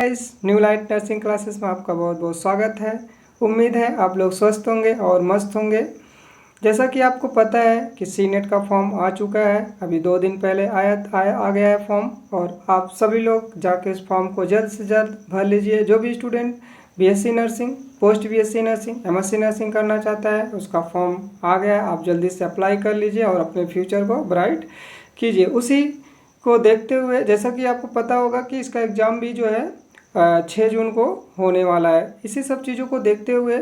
इस new light nursing classes में आपका बहुत बहुत स्वागत है। उम्मीद है आप लोग स्वस्थ होंगे और मस्त होंगे। जैसा कि आपको पता है कि सी नेट का फॉर्म आ चुका है, अभी 2 दिन पहले आ गया है फॉर्म, और आप सभी लोग जाके इस फॉर्म को जल्द से जल्द भर लीजिए। जो भी student BSc nursing, post BSc nursing, MSc nursing करना चाहता है उसका फॉर्म आ गया है। आप जल्दी से अप्लाई कर लीजिए और अपने फ्यूचर को ब्राइट कीजिए। उसी को देखते हुए जैसा कि आपको पता होगा कि इसका एग्ज़ाम भी जो है 6 जून को होने वाला है। इसी सब चीज़ों को देखते हुए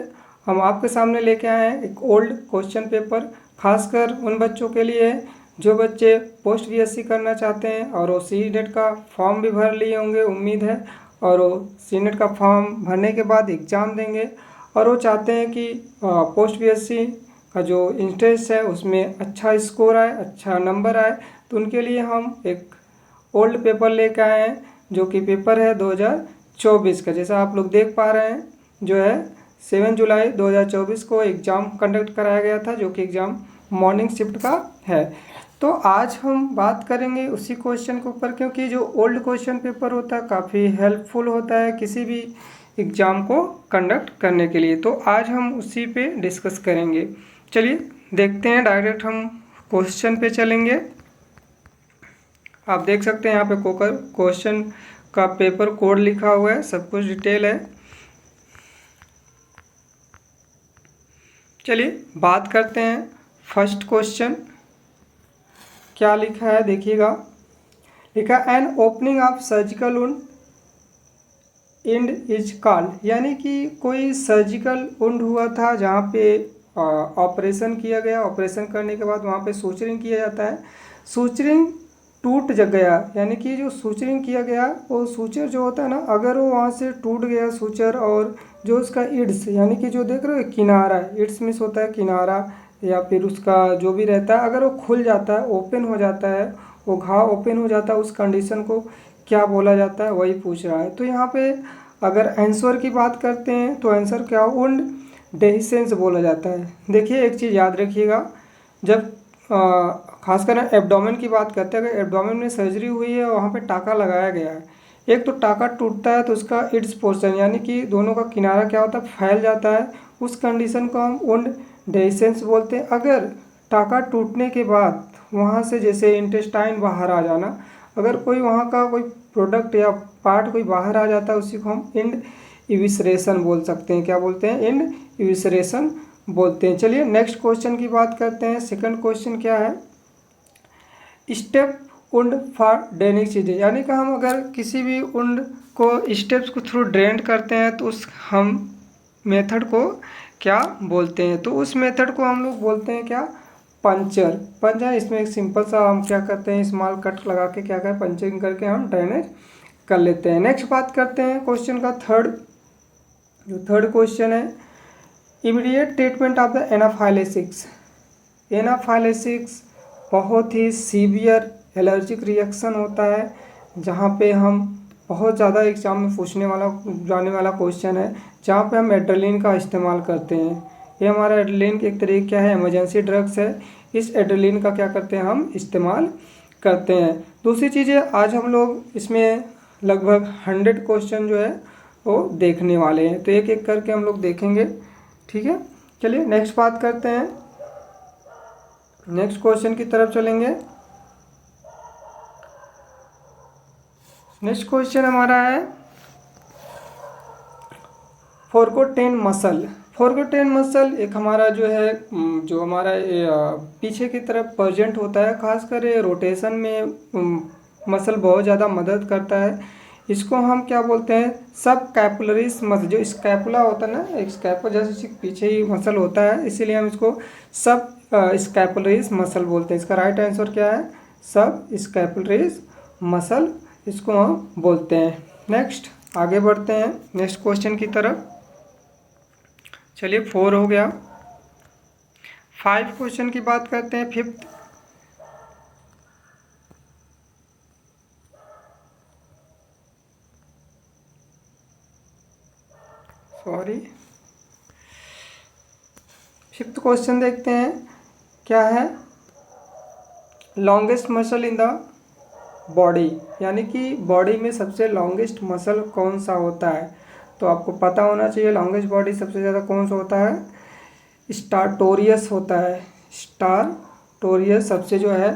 हम आपके सामने लेके आए हैं एक ओल्ड क्वेश्चन पेपर, खासकर उन बच्चों के लिए जो बच्चे पोस्ट बीएससी करना चाहते हैं और वो सी नेट का फॉर्म भी भर लिए होंगे उम्मीद है, और वो सी नेट का फॉर्म भरने के बाद एग्ज़ाम देंगे और वो चाहते हैं कि पोस्ट बीएससी का जो इंट्रेंस है उसमें अच्छा स्कोर आए, अच्छा नंबर आए। तो उनके लिए हम एक ओल्ड पेपर लेके आए हैं जो कि पेपर है 2024 का। जैसा आप लोग देख पा रहे हैं जो है 7 जुलाई 2024 को एग्ज़ाम कंडक्ट कराया गया था, जो कि एग्ज़ाम मॉर्निंग शिफ्ट का है। तो आज हम बात करेंगे उसी क्वेश्चन के ऊपर, क्योंकि जो ओल्ड क्वेश्चन पेपर होता है काफ़ी हेल्पफुल होता है किसी भी एग्ज़ाम को कंडक्ट करने के लिए। तो आज हम उसी पे डिस्कस करेंगे। चलिए देखते हैं, डायरेक्ट हम क्वेश्चन पे चलेंगे। आप देख सकते हैं यहाँ पे क्वेश्चन का पेपर कोड लिखा हुआ है, सब कुछ डिटेल है। चलिए बात करते हैं। फर्स्ट क्वेश्चन क्या लिखा है देखिएगा। लिखा an opening of surgical wound end is called, यानी कि कोई सर्जिकल वुंड हुआ था जहाँ पे ऑपरेशन किया गया। ऑपरेशन करने के बाद वहाँ पे सूचरिंग किया जाता है। सूचरिंग टूट जग गया, यानी कि जो सूचरिंग किया गया वो सूचर जो होता है ना, अगर वो वहाँ से टूट गया सूचर, और जो उसका इड्स यानी कि जो देख रहे हो किनारा, इड्स मिस होता है किनारा, या फिर उसका जो भी रहता है अगर वो खुल जाता है, ओपन हो जाता है, वो घाव ओपन हो जाता है, उस कंडीशन को क्या बोला जाता है वही पूछ रहा है। तो यहाँ पे अगर आंसर की बात करते हैं तो आंसर क्या, वुंड डेहिसेंस बोला जाता है। देखिए एक चीज़ याद रखिएगा, जब खासकर एब्डोमेन की बात करते हैं, अगर एब्डोमेन में सर्जरी हुई है और वहाँ पे टाका लगाया गया है, एक तो टाका टूटता है तो उसका इड्स पोर्शन यानी कि दोनों का किनारा क्या होता है, फैल जाता है, उस कंडीशन को हम वुंड डेहिसेंस बोलते हैं। अगर टाका टूटने के बाद वहाँ से जैसे इंटेस्टाइन बाहर आ जाना, अगर कोई वहाँ का कोई प्रोडक्ट या पार्ट कोई बाहर आ जाता है उसी को हम इंड इविसरेशन बोल सकते हैं। क्या बोलते हैं? इंड इविसरेशन बोलते हैं। चलिए नेक्स्ट क्वेश्चन की बात करते हैं। सेकंड क्वेश्चन क्या है, स्टेप वुंड फॉर ड्रेनिंग चीज़ें, यानी कि हम अगर किसी भी वुंड को स्टेप्स को थ्रू ड्रेन करते हैं तो उस हम मेथड को क्या बोलते हैं? तो उस मेथड को हम लोग बोलते हैं क्या, पंचर। पंचर, इसमें एक सिंपल सा हम क्या करते हैं, स्मॉल कट लगा के क्या करें, पंचिंग करके हम ड्रेनेज कर लेते हैं। नेक्स्ट बात करते हैं क्वेश्चन का थर्ड क्वेश्चन है, इमीडिएट ट्रीटमेंट ऑफ द एनाफाइलेसिस। एनाफाइलेसिस बहुत ही सीवियर एलर्जिक रिएक्शन होता है, जहाँ पे हम बहुत ज़्यादा एग्जाम में जाने वाला क्वेश्चन है, जहाँ पे हम एड्रेनलिन का इस्तेमाल करते हैं। ये हमारा एड्रेनलिन एक तरीके क्या है, इमरजेंसी ड्रग्स है। इस एड्रेनलिन का क्या करते हैं, हम इस्तेमाल करते हैं। दूसरी चीज़ें आज हम लोग इसमें लगभग 100 क्वेश्चन जो है वो देखने वाले हैं, तो एक एक करके हम लोग देखेंगे, ठीक है। चलिए नेक्स्ट बात करते हैं, नेक्स्ट क्वेश्चन की तरफ चलेंगे। नेक्स्ट क्वेश्चन हमारा है फोरकोटेन मसल। फोरकोटेन मसल एक हमारा जो है जो हमारा पीछे की तरफ प्रेजेंट होता है, खासकर ये रोटेशन में मसल बहुत ज़्यादा मदद करता है। इसको हम क्या बोलते हैं, सब कैपुलरीज मसल। जो स्कैपुला होता है ना, एक स्कैपुला जैसे पीछे ही मसल होता है, इसीलिए हम इसको सब स्कैपुलरीज मसल बोलते हैं। इसका राइट आंसर क्या है, सब स्कैपुलरीज मसल इसको हम बोलते हैं। नेक्स्ट आगे बढ़ते हैं नेक्स्ट क्वेश्चन की तरफ। चलिए 4 हो गया। 5 क्वेश्चन की बात करते हैं। फिफ्थ, फिफ्थ क्वेश्चन देखते हैं क्या है, longest muscle in the body, यानी कि बॉडी में सबसे लॉन्गेस्ट मसल कौन सा होता है? तो आपको पता होना चाहिए लॉन्गेस्ट बॉडी सबसे ज़्यादा कौन सा होता है? स्टार्टोरियस होता है। स्टार्टोरियस सबसे जो है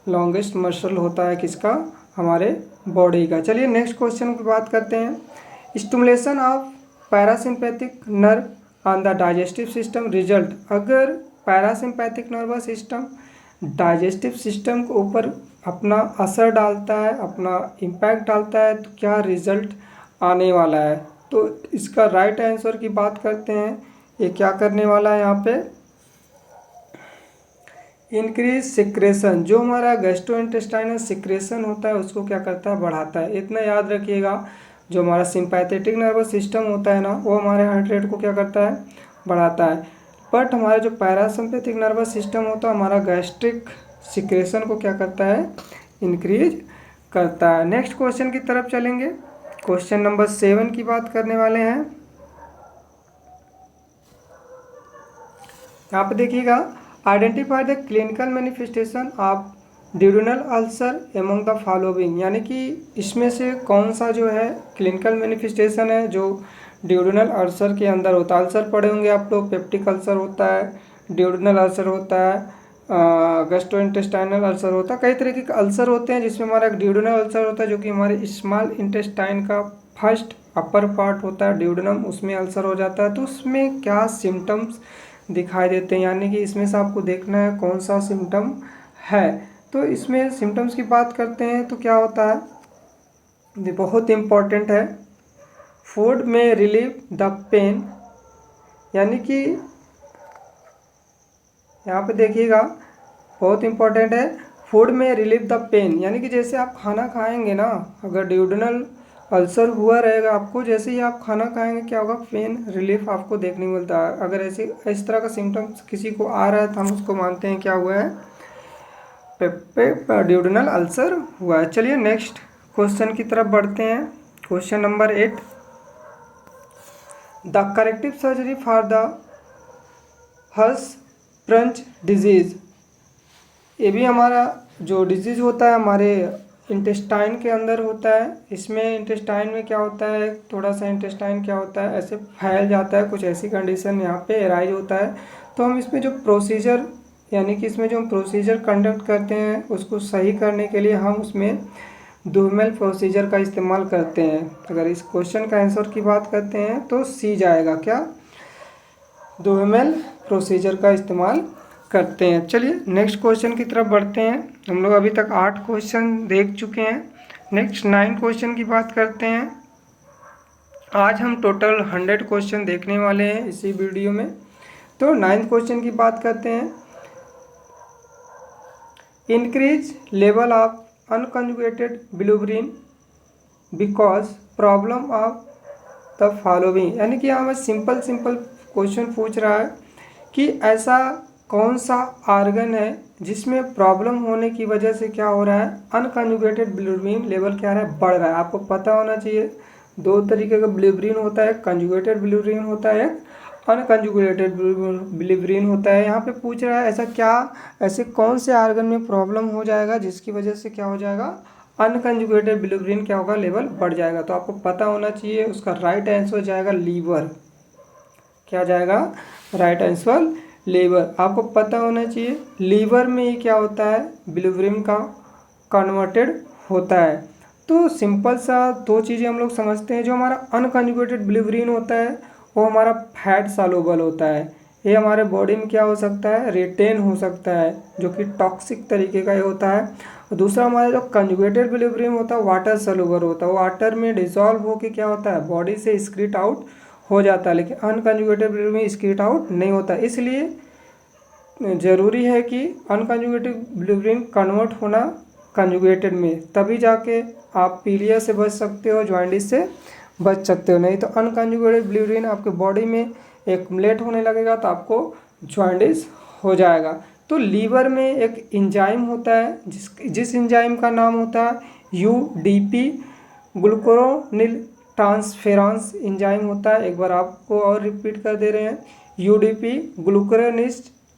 लॉन्गेस्ट मसल होता है किसका? हमारे बॉडी का। चलिए नेक्स्ट क्वेश्चन की बात करते हैं। Stimulation of parasympathetic nerve on the digestive system result. अगर parasympathetic nervous system digestive system के ऊपर अपना असर डालता है, अपना इम्पैक्ट डालता है, तो क्या रिजल्ट आने वाला है? तो इसका राइट आंसर की बात करते हैं। ये क्या करने वाला है यहाँ पे? इंक्रीज सिक्रेशन, जो हमारा गैस्ट्रोइंटेस्टाइनल सिक्रेशन होता है उसको क्या करता है? बढ़ाता है। इतना याद रखिएगा, जो हमारा सिंपैथेटिक नर्वस सिस्टम होता है ना, वो हमारे हार्ट रेट को क्या करता है? बढ़ाता है। बट हमारा जो पैरासिम्पैथिक नर्वस सिस्टम होता है हमारा गैस्ट्रिक सिक्रेशन को क्या करता है? इंक्रीज करता है। नेक्स्ट क्वेश्चन की तरफ चलेंगे। क्वेश्चन नंबर 7 की बात करने वाले हैं। यहाँ पे देखिएगा, identify the clinical manifestation of duodenal ulcer among the following, यानी कि इसमें से कौन सा जो है क्लिनिकल मैनिफेस्टेशन है जो ड्यूडेनल अल्सर के अंदर होता है? अल्सर पढ़े होंगे आप लोग, पेप्टिक अल्सर होता है, ड्यूडेनल अल्सर होता है, गैस्ट्रोइंटेस्टाइनल अल्सर होता है। कई तरीके के अल्सर होते हैं जिसमें हमारा एक ड्यूडेनल अल्सर होता है जो कि हमारे स्मॉल इंटेस्टाइन का फर्स्ट अपर पार्ट होता है ड्यूडेनम, उसमें अल्सर हो जाता है। तो उसमें क्या सिम्टम्स दिखाई देते हैं, यानी कि इसमें से आपको देखना है कौन सा सिम्टम है। तो इसमें सिम्टम्स की बात करते हैं तो क्या होता है? ये बहुत इम्पॉर्टेंट है। फूड में रिलीव द पेन, यानी कि यहाँ पे देखिएगा बहुत इम्पॉर्टेंट है। फूड में रिलीव द पेन, यानी कि जैसे आप खाना खाएंगे ना, अगर ड्यूडेनल अल्सर हुआ रहेगा आपको, जैसे ही आप खाना खाएंगे क्या होगा? पेन रिलीफ आपको देखने को मिलता है। अगर ऐसे इस तरह का सिम्टम्स किसी को आ रहा है तो हम उसको मानते हैं क्या हुआ है? ड्यूडेनल अल्सर हुआ है। चलिए नेक्स्ट क्वेश्चन की तरफ बढ़ते हैं। Question number 8, the corrective surgery for the Hirschsprung disease. ये भी हमारा जो डिजीज़ होता है हमारे इंटेस्टाइन के अंदर होता है। इसमें इंटेस्टाइन में क्या होता है, थोड़ा सा इंटेस्टाइन क्या होता है ऐसे फैल जाता है, कुछ ऐसी कंडीशन यहाँ पे एराइज होता है। तो हम इसमें जो प्रोसीजर, यानी कि इसमें जो हम प्रोसीजर कंडक्ट करते हैं उसको सही करने के लिए हम उसमें दुहेमेल प्रोसीजर का इस्तेमाल करते हैं। अगर इस क्वेश्चन का आंसर की बात करते हैं तो सी जाएगा। क्या? दुहेमेल प्रोसीजर का इस्तेमाल करते हैं। चलिए नेक्स्ट क्वेश्चन की तरफ बढ़ते हैं। हम लोग अभी तक 8 क्वेश्चन देख चुके हैं। नेक्स्ट 9 क्वेश्चन की बात करते हैं। आज हम टोटल 100 क्वेश्चन देखने वाले हैं इसी वीडियो में। तो 9th क्वेश्चन की बात करते हैं। Increase level of unconjugated bilirubin because problem of the following, यानी कि यहाँ सिंपल क्वेश्चन पूछ रहा है कि ऐसा कौन सा आर्गन है जिसमें प्रॉब्लम होने की वजह से क्या हो रहा है? अनकंजुगेटेड बिलिरुबिन लेवल क्या है? बढ़ रहा है। आपको पता होना चाहिए 2 तरीके का बिलिरुबिन होता है, कंजुगेटेड बिलिरुबिन होता है, अनकंजुगेटेड बिलिरुबिन होता है। यहाँ पे पूछ रहा है ऐसा क्या, ऐसे कौन से आर्गन में प्रॉब्लम हो जाएगा जिसकी वजह से क्या हो जाएगा? अनकंजुगेटेड बिलिरुबिन क्या होगा? लेवल बढ़ जाएगा। तो आपको पता होना चाहिए उसका राइट आंसर जाएगा लीवर। क्या जाएगा? Right answer liver. आपको पता होना चाहिए लीवर में ही क्या होता है? बिलिरुबिन का कन्वर्टेड होता है। तो सिंपल सा 2 चीज़ें हम लोग समझते हैं। जो हमारा अनकंजुगेटेड बिलिरुबिन होता है वो हमारा फैट सॉल्युबल होता है। ये हमारे बॉडी में क्या हो सकता है? रिटेन हो सकता है, जो कि टॉक्सिक तरीके का ये होता है। और दूसरा हमारा जो कंजुगेटेड बिलिरुबिन होता है वाटर सॉल्युबल होता है, वाटर में डिसॉल्व होकर क्या होता है? बॉडी से एक्सक्रीट आउट हो जाता है। लेकिन अनकंजुगेटेड बिलिरुबिन में एक्सक्रीट आउट नहीं होता। इसलिए ज़रूरी है कि अनकंजुगेटेड बिलिरुबिन कन्वर्ट होना कंजुगेटेड में, तभी जाके आप पीलिया से बच सकते हो, जॉइंडिस से बच सकते हो। नहीं तो अनकंजुगेटेड बिलिरुबिन आपके बॉडी में एक्युमुलेट होने लगेगा तो आपको जॉइंडिस हो जाएगा। तो लीवर में एक एंजाइम होता है जिस एंजाइम का नाम होता है यूडीपी, ग्लूकोरोनिल ट्रांसफेरांस एंजाइम होता है। एक बार आपको और रिपीट कर दे रहे हैं, यूडीपी ग्लूकोरोनिल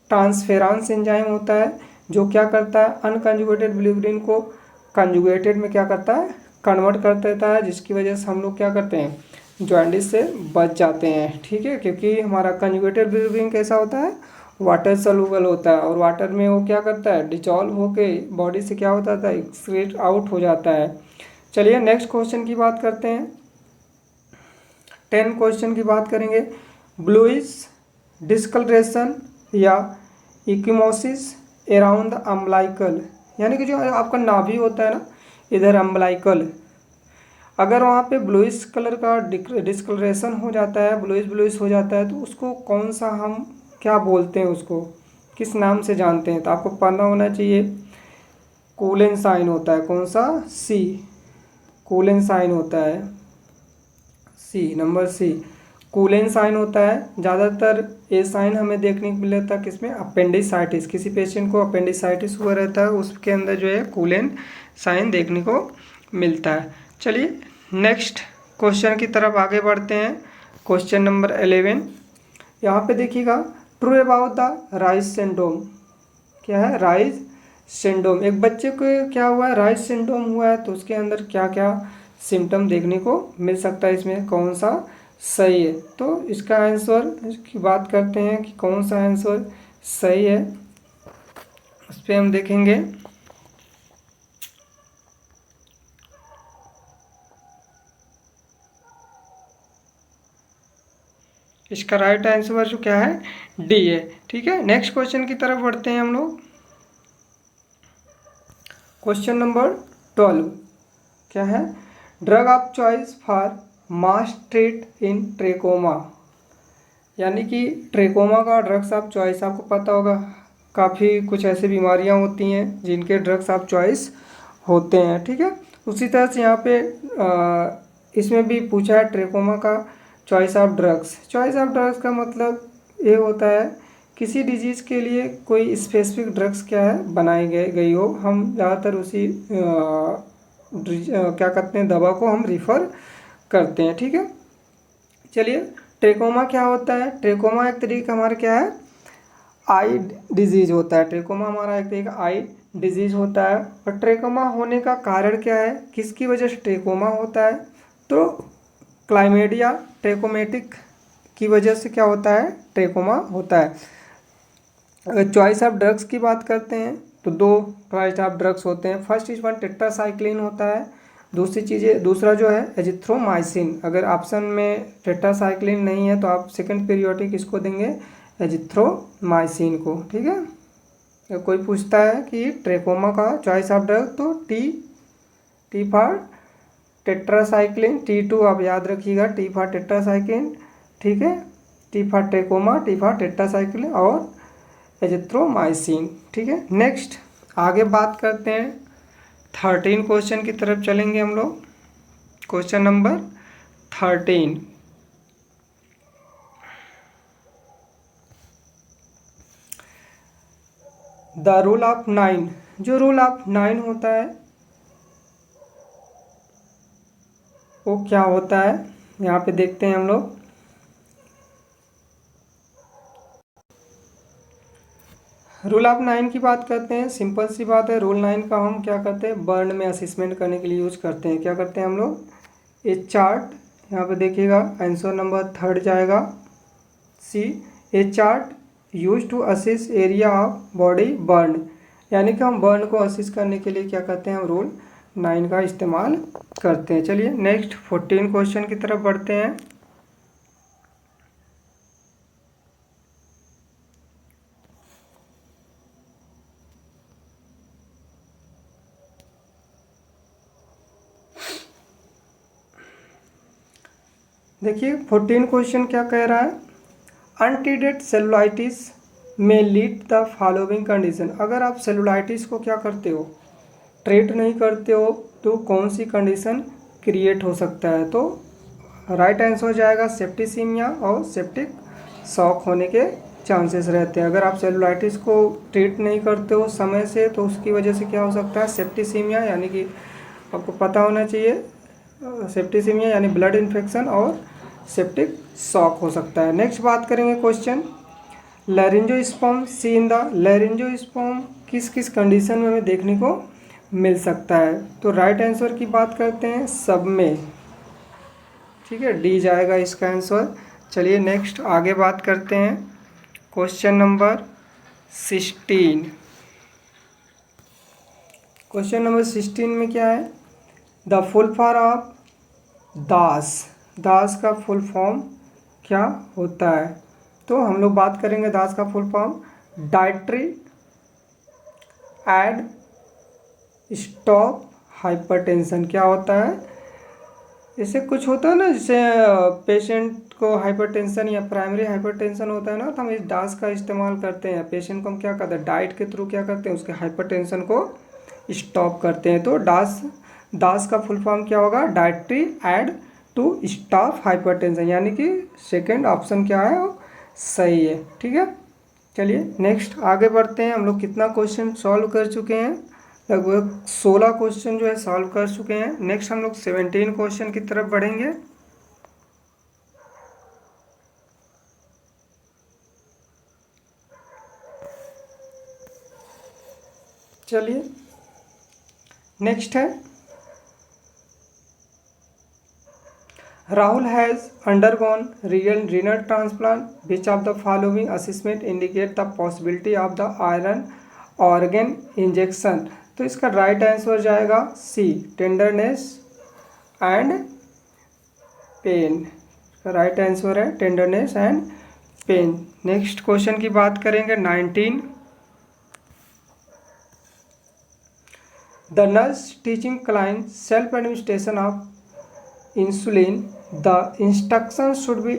ट्रांसफेरांस एंजाइम होता है जो क्या करता है? अनकंजुगेटेड बिलिरुबिन को कंजुगेटेड में क्या करता है, कन्वर्ट कर देता है, जिसकी वजह से हम लोग क्या करते हैं, जॉन्डिस से बच जाते हैं। ठीक है, क्योंकि हमारा कंजुगेटेड बिलीरुबिन कैसा होता है, वाटर सॉल्युबल होता है, और वाटर में वो क्या करता है, डिजॉल्व होके बॉडी से क्या होता था, एक्सक्रीट आउट हो जाता है। चलिए नेक्स्ट क्वेश्चन की बात करते हैं। 10 क्वेश्चन की बात करेंगे। ब्लूइश डिस्कलरेशन या इक्विमोसिस अराउंड द अम्बलाइकल, यानी कि जो आपका नाभि होता है ना, इधर अम्बलाइकल, अगर वहाँ पे ब्लूइश कलर का डिस्कलरेशन हो जाता है, ब्लूइश हो जाता है, तो उसको कौन सा हम क्या बोलते हैं, उसको किस नाम से जानते हैं, तो आपको पता होना चाहिए। कूलेन साइन होता है, कौन सा, सी, कूलेन साइन होता है, सी, नंबर सी, कूलेन साइन होता है। ज़्यादातर ये साइन हमें देखने को मिलता है किसमें, अपेंडिसाइटिस, किसी पेशेंट को अपेंडिसाइटिस हुआ रहता है, उसके अंदर जो है कूलेन साइन देखने को मिलता है। चलिए नेक्स्ट क्वेश्चन की तरफ आगे बढ़ते हैं। क्वेश्चन नंबर 11, यहाँ पे देखिएगा, true about the rise syndrome, क्या है, राइज सिंड्रोम। एक बच्चे को क्या हुआ है, राइज सिंड्रोम हुआ है, तो उसके अंदर क्या क्या सिम्टम देखने को मिल सकता है, इसमें कौन सा सही है। तो इसका आंसर की बात करते हैं कि कौन सा आंसर सही है, उस पर हम देखेंगे। इसका राइट आंसर जो क्या है, डी है। ठीक है, नेक्स्ट क्वेश्चन की तरफ बढ़ते हैं हम लोग। क्वेश्चन नंबर 12 क्या है, drug of choice for mass treat in trachoma, यानी कि ट्रेकोमा का ड्रग्स ऑफ चॉइस, आपको पता होगा काफ़ी कुछ ऐसी बीमारियां होती हैं जिनके ड्रग्स ऑफ चॉइस होते हैं। ठीक है, उसी तरह से यहाँ पे इसमें भी पूछा है ट्रेकोमा का choice of drugs. Choice of drugs का मतलब ये होता है किसी डिजीज़ के लिए कोई स्पेसिफिक ड्रग्स क्या है बनाई गई हो, हम ज़्यादातर उसी क्या कहते हैं, दवा को हम रिफ़र करते हैं। ठीक है, चलिए ट्रेकोमा क्या होता है, ट्रेकोमा एक तरीके का हमारा क्या है, आई डिजीज़ होता है। ट्रेकोमा हमारा एक तरीके का आई डिजीज़ होता है। और ट्रेकोमा होने का कारण क्या है, किसकी वजह से ट्रेकोमा होता है, तो क्लाइमेडिया ट्रेकोमेटिक की वजह से क्या होता है, ट्रेकोमा होता है। अगर चॉइस ऑफ ड्रग्स की बात करते हैं तो 2 चॉइस ऑफ ड्रग्स होते हैं। फर्स्ट इज वन टेट्रासाइक्लिन होता है, दूसरा जो है एजिथ्रोमाइसिन। अगर ऑप्शन में टेट्रासाइक्लिन नहीं है तो आप सेकंड पीरियोडिक इसको देंगे, एजिथ्रोमाइसिन को। ठीक है, अगर कोई पूछता है कि ट्रेकोमा का चॉइस ऑफ ड्रग, तो टी फॉर टेट्रासाइक्लिन, T2 आप याद रखिएगा, टी फॉर टेट्रासाइक्लिन। ठीक है, T for trachoma, T for tetracycline और एजिथ्रोमाइसिन। ठीक है, नेक्स्ट आगे बात करते हैं 13 क्वेश्चन की तरफ चलेंगे हम लोग। Question number 13, the rule of 9, जो रूल ऑफ 9 होता है वो क्या होता है, यहाँ पे देखते हैं हम लोग। रूल ऑफ 9 की बात करते हैं, सिंपल सी बात है। रूल 9 का हम क्या करते हैं, बर्न में असेसमेंट करने के लिए यूज करते हैं। क्या करते हैं हम लोग, ये चार्ट यहाँ पे देखिएगा, आंसर नंबर 3 जाएगा C, a chart use to assess area of body burn, यानी कि हम बर्न को असिस करने के लिए क्या करते हैं, हम रूल 9 का इस्तेमाल करते हैं। चलिए नेक्स्ट 14 क्वेश्चन की तरफ बढ़ते हैं। देखिए 14 क्वेश्चन क्या कह रहा है, अनट्रीटेड सेलुलाइटिस में लीड द फॉलोइंग कंडीशन। अगर आप सेलुलाइटिस को क्या करते हो, ट्रीट नहीं करते हो, तो कौन सी कंडीशन क्रिएट हो सकता है, तो राइट आंसर हो जाएगा सेप्टिसीमिया और सेप्टिक शॉक होने के चांसेस रहते हैं। अगर आप सेलुलाइटिस को ट्रीट नहीं करते हो समय से, तो उसकी वजह से क्या हो सकता है, सेप्टिसीमिया, यानी कि आपको पता होना चाहिए, सेप्टिसीमिया यानी ब्लड इन्फेक्शन और सेप्टिक शॉक हो सकता है। नेक्स्ट बात करेंगे क्वेश्चन, लैरिंजोस्पर्म सी इन द, लैरिंजोस्पर्म किस किस कंडीशन में हमें देखने को मिल सकता है। तो राइट आंसर की बात करते हैं सब में, ठीक है, डी जाएगा इसका आंसर। चलिए नेक्स्ट आगे बात करते हैं। Question number 16। क्वेश्चन नंबर 16 में क्या है, द फुल फॉर्म ऑफ दास, दास का फुल फॉर्म क्या होता है। तो हम लोग बात करेंगे दास का full form, dietary aid stop hypertension. क्या होता है, जैसे कुछ होता है ना, जैसे पेशेंट को हाइपरटेंशन या प्राइमरी हाइपरटेंशन होता है ना, तो हम इस दास का इस्तेमाल करते हैं। पेशेंट को हम क्या करते हैं, डाइट के थ्रू क्या करते हैं, उसके हाइपरटेंशन को स्टॉप करते हैं। तो दास का फुल फॉर्म क्या होगा, dietary aid to stop hypertension, यानी कि सेकेंड ऑप्शन क्या है, वो सही है। ठीक है, चलिए नेक्स्ट आगे बढ़ते हैं। हम लोग कितना क्वेश्चन सॉल्व कर चुके हैं, लगभग 16 क्वेश्चन जो है सॉल्व कर चुके हैं। नेक्स्ट हम लोग 17 क्वेश्चन की तरफ बढ़ेंगे। चलिए नेक्स्ट है, Rahul has undergone renal transplant. Which of the following assessment indicate the possibility of the iron organ injection? तो इसका राइट आंसर जाएगा C, tenderness and pain. Right answer है tenderness and pain. Next question की बात करेंगे 19। The nurse teaching client self administration of insulin, the instructions should be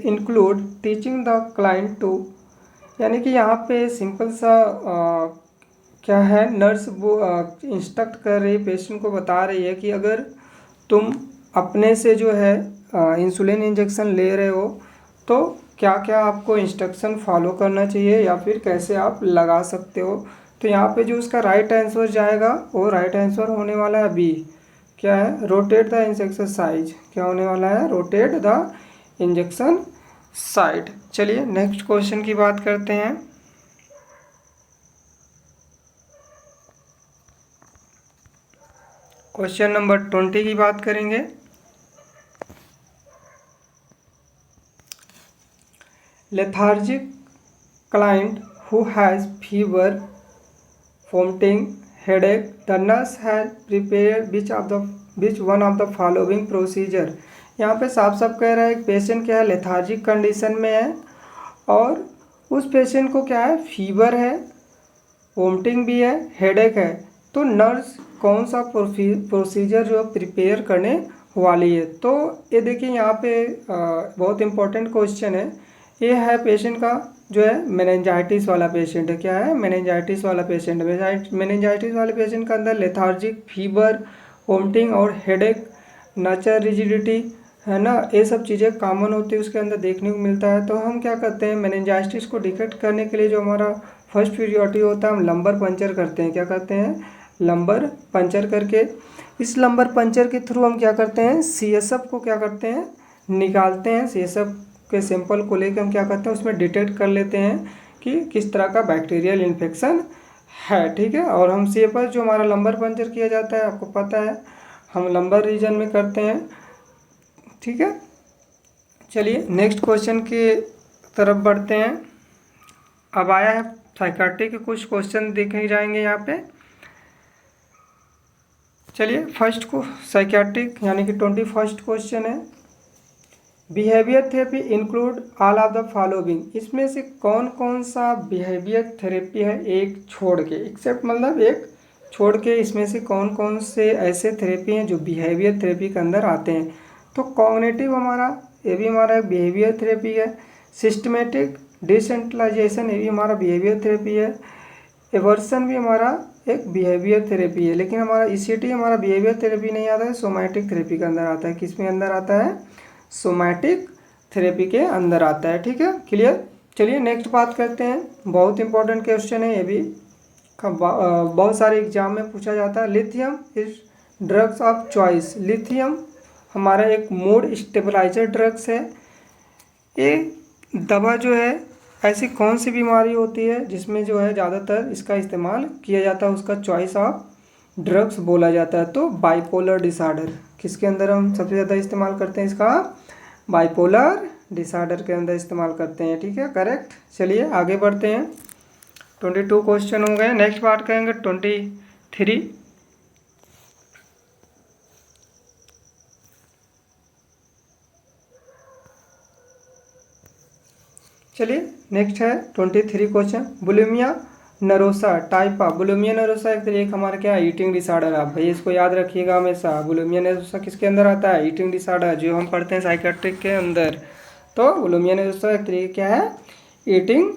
include teaching the client to, यानी कि यहाँ पे सिंपल सा क्या है, नर्स वो इंस्ट्रक्ट कर रही है, पेशेंट को बता रही है कि अगर तुम अपने से जो है इंसुलिन इंजेक्शन ले रहे हो तो क्या क्या आपको इंस्ट्रक्शन फॉलो करना चाहिए या फिर कैसे आप लगा सकते हो। तो यहाँ पे जो उसका राइट आंसर जाएगा वो राइट आंसर होने वाला है बी, क्या है, रोटेट द इंजेक्शन साइज। क्या होने वाला है, रोटेट द इंजेक्शन साइट। चलिए नेक्स्ट क्वेश्चन की बात करते हैं। क्वेश्चन नंबर 20 की बात करेंगे। Lethargic client who has fever, vomiting, headache, the nurse has prepared which one of the following procedure। यहाँ पे साफ साफ कह रहा है एक पेशेंट क्या है, लेथार्जिक कंडीशन में है और उस पेशेंट को क्या है, फीवर है, वोमिटिंग भी है, हेडेक है। तो नर्स कौन सा प्रोसीजर जो प्रिपेयर करने वाली है। तो ये देखिए यहाँ पे बहुत इंपॉर्टेंट क्वेश्चन है। ये है पेशेंट का जो है मेनिंजाइटिस वाला पेशेंट है। क्या है, मेनिंजाइटिस वाला पेशेंट। मेनिंजाइटिस वाले पेशेंट के अंदर लेथार्जिक, फीवर, वोमिटिंग और हेडेक, नचर रिजिडिटी है ना, ये सब चीज़ें कॉमन होती है उसके अंदर देखने को मिलता है। तो हम क्या करते हैं, मेनिंजाइटिस को डिटेक्ट करने के लिए जो हमारा फर्स्ट प्रियोरिटी होता है, हम लंबर पंचर करते हैं। क्या करते हैं, लंबर पंचर करके, इस लंबर पंचर के थ्रू हम क्या करते हैं, CSF को क्या करते हैं, निकालते हैं। CSF के सैंपल को लेकर हम क्या करते हैं, उसमें डिटेक्ट कर लेते हैं कि किस तरह का बैक्टीरियल इन्फेक्शन है। ठीक है, और हम CSF जो हमारा लंबर पंचर किया जाता है, आपको पता है हम लंबर रीजन में करते हैं। ठीक है, चलिए नेक्स्ट क्वेश्चन की तरफ बढ़ते हैं। अब आया है साइकाट्री के कुछ क्वेश्चन देखे जाएंगे यहाँ पे। चलिए फर्स्ट को साइकियाट्रिक यानी कि 21st क्वेश्चन है, behaviour therapy include all of the following. इसमें से कौन कौन सा बिहेवियर थेरेपी है, एक छोड़ के, एक्सेप्ट मतलब एक छोड़ के, इसमें से कौन कौन से ऐसे थेरेपी हैं जो बिहेवियर थेरेपी के अंदर आते हैं। तो कॉग्निटिव हमारा, ये भी हमारा एक बिहेवियर थेरेपी है। सिस्टमेटिक डिसेंट्रलाइजेशन, ये भी हमारा बिहेवियर थेरेपी है। एवर्सन भी हमारा एक बिहेवियर थेरेपी है। लेकिन हमारा ECT हमारा बिहेवियर थेरेपी नहीं आता है, सोमैटिक थेरेपी के अंदर आता है। किस में अंदर आता है, सोमैटिक थेरेपी के अंदर आता है। ठीक है, क्लियर। चलिए नेक्स्ट बात करते हैं, बहुत इंपॉर्टेंट क्वेश्चन है ये भी, बहुत सारे एग्जाम में पूछा जाता है। Lithium is drugs of choice. Lithium हमारा एक मूड स्टेबलाइजर ड्रग्स है। ये दवा जो है ऐसी कौन सी बीमारी होती है जिसमें जो है ज़्यादातर इसका इस्तेमाल किया जाता है, उसका चॉइस ऑफ ड्रग्स बोला जाता है। तो बाइपोलर डिसऑर्डर किसके अंदर हम सबसे ज़्यादा इस्तेमाल करते हैं इसका, बाइपोलर डिसऑर्डर के अंदर इस्तेमाल करते हैं। ठीक है, करेक्ट। चलिए आगे बढ़ते हैं। 22 क्वेश्चन हो गए। नेक्स्ट बात करेंगे 23। चलिए नेक्स्ट है 23 question. Bulimia nervosa type of, bulimia nervosa एक हमारा क्या है, ईटिंग डिसऑर्डर। आप भाई इसको याद रखिएगा हमेशा। बुलिमिया नरोसा किसके अंदर आता है, ईटिंग डिसऑर्डर, जो हम पढ़ते हैं साइकेट्रिक के अंदर। तो बुलिमिया नरोसा एक तरीके क्या है, ईटिंग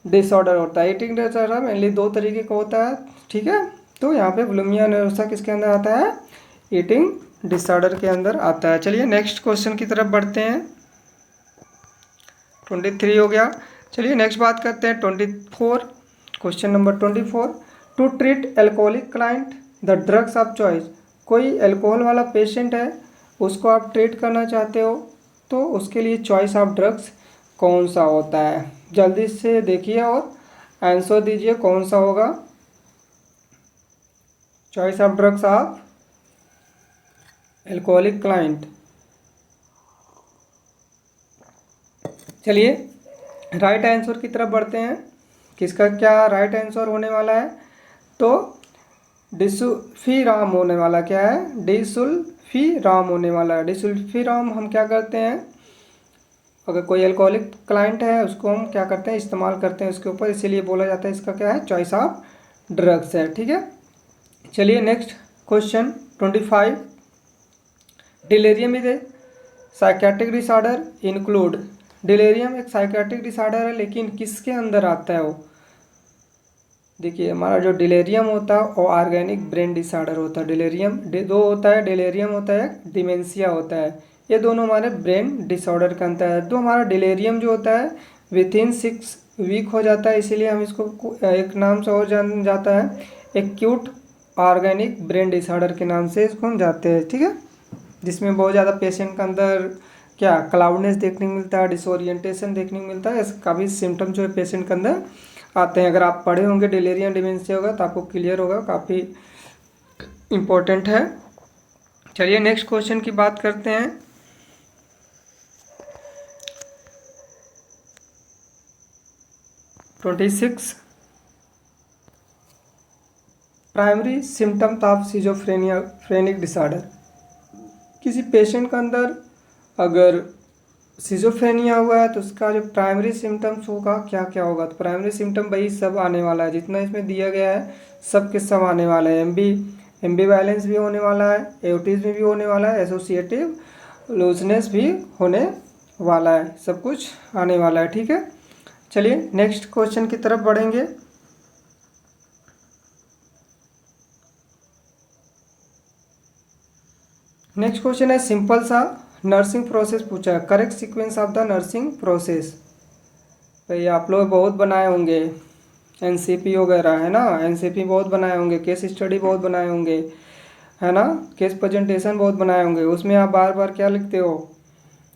डिसऑर्डर होता है। ईटिंग डिसऑर्डर मेनली 2 तरीके का होता है। ठीक है, तो यहाँ पे बुलिमिया नरोसा किसके अंदर आता है, ईटिंग डिसऑर्डर के अंदर आता है। चलिए नेक्स्ट क्वेश्चन की तरफ बढ़ते हैं। 23 हो गया। चलिए नेक्स्ट बात करते हैं 24। Question number 24। To treat alcoholic client the drugs of choice, कोई एल्कोहल वाला पेशेंट है, उसको आप ट्रीट करना चाहते हो, तो उसके लिए चॉइस ऑफ ड्रग्स कौन सा होता है। जल्दी से देखिए और आंसर दीजिए कौन सा होगा choice of drugs of alcoholic client. चलिए राइट आंसर की तरफ बढ़ते हैं। किसका क्या राइट आंसर होने वाला है, तो डिसल्फीराम होने वाला। क्या है, डिसल्फीराम होने वाला है। डिसल्फीराम हम क्या करते हैं, अगर कोई एल्कोहलिक क्लाइंट है उसको हम क्या करते हैं, इस्तेमाल करते हैं उसके ऊपर, इसीलिए बोला जाता है इसका क्या है, चॉइस ऑफ ड्रग्स है। ठीक है, चलिए next question 25। Delirium is a psychiatric disorder include, delirium एक साइकेट्रिक डिसऑर्डर है, लेकिन किसके अंदर आता है वो। देखिए हमारा जो डिलेरियम होता है वो ऑर्गेनिक ब्रेन डिसऑर्डर होता है। डिलेरियम 2 होता है, डिलेरियम होता है, डिमेंशिया होता है। ये दोनों हमारे ब्रेन डिसऑर्डर का अंतर है। तो हमारा डिलेरियम जो होता है विथिन 6 वीक हो जाता है, इसीलिए हम इसको एक नाम से और जान जाता है, एक्यूट ऑर्गेनिक ब्रेन डिसऑर्डर के नाम से इसको हम जाते हैं। ठीक है, जिसमें बहुत ज़्यादा पेशेंट के अंदर क्या क्लाउडनेस देखने को मिलता है, डिसोरिएंटेशन देखने को मिलता है। इसका भी सिम्टम जो है पेशेंट के अंदर आते हैं। अगर आप पढ़े होंगे डिलेरियम डिमेंशिया होगा तो आपको क्लियर होगा, काफ़ी इम्पोर्टेंट है। चलिए नेक्स्ट क्वेश्चन की बात करते हैं। Primary symptoms of schizophrenic disorder, किसी पेशेंट के अंदर अगर सिजोफ्रेनिया हुआ है तो उसका जो प्राइमरी सिम्टम्स होगा क्या क्या होगा, तो प्राइमरी सिम्टम वही सब आने वाला है जितना इसमें दिया गया है, सब के सब आने वाला है। एम्बीवैलेंस भी होने वाला है, एओटिज्म भी होने वाला है, एसोसिएटिव लूजनेस भी होने वाला है, सब कुछ आने वाला है। ठीक है, चलिए नेक्स्ट क्वेश्चन की तरफ बढ़ेंगे। नेक्स्ट क्वेश्चन है सिंपल सा नर्सिंग प्रोसेस पूछा है, correct sequence of the nursing process. भाई आप लोग बहुत बनाए होंगे एनसीपी वगैरह, है ना, एनसीपी बहुत बनाए होंगे, केस स्टडी बहुत बनाए होंगे, है ना, केस प्रेजेंटेशन बहुत बनाए होंगे। उसमें आप बार बार क्या लिखते हो,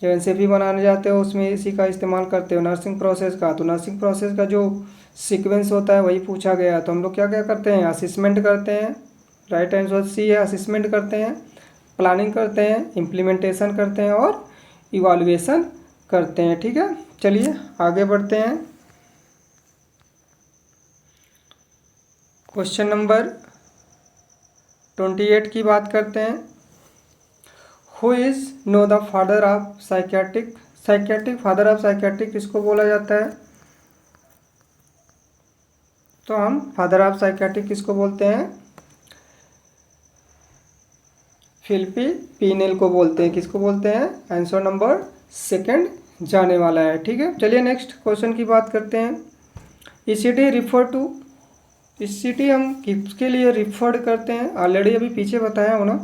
जब एनसीपी बनाने जाते हो उसमें इसी का इस्तेमाल करते हो, नर्सिंग प्रोसेस का। तो नर्सिंग प्रोसेस का जो सीक्वेंस होता है वही पूछा गया। तो हम लोग क्या क्या करते हैं, असिसमेंट करते हैं, राइट आंसर सी है, असिसमेंट करते हैं, प्लानिंग करते हैं, इम्प्लीमेंटेशन करते हैं और इवाल्युएशन करते हैं। ठीक है, चलिए आगे बढ़ते हैं। क्वेश्चन नंबर 28 की बात करते हैं। Who is know the father of psychiatric, psychiatric father of psychiatric किसको बोला जाता है, तो हम फादर ऑफ साइकेट्रिक किसको बोलते हैं, फिलिपी पीनेल को बोलते हैं। किसको बोलते हैं, आंसर नंबर 2 जाने वाला है। ठीक है, चलिए नेक्स्ट क्वेश्चन की बात करते हैं। ईसीटी रिफर टू, ईसीटी हम किसके लिए रिफर्ड करते हैं, ऑलरेडी अभी पीछे बताया हो ना।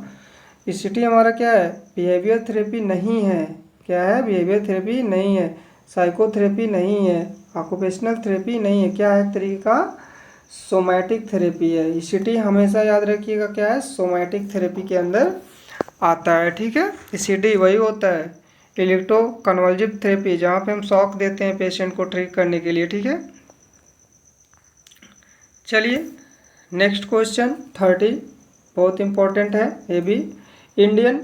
ईसीटी हमारा क्या है, बिहेवियर थेरेपी नहीं है। क्या है, बिहेवियर थेरेपी नहीं है, साइकोथेरेपी नहीं है, ऑक्यूपेशनल थेरेपी नहीं है, क्या है, तरीके का सोमैटिक थेरेपी है। ईसीटी हमेशा याद रखिएगा क्या है, सोमैटिक थेरेपी के अंदर आता है। ठीक है, ईसीटी वही होता है इलेक्ट्रोकन्वल्सिव थेरेपी, जहाँ पे हम शॉक देते हैं पेशेंट को ट्रीट करने के लिए। ठीक है, चलिए नेक्स्ट क्वेश्चन 30। बहुत इम्पोर्टेंट है ये भी। Indian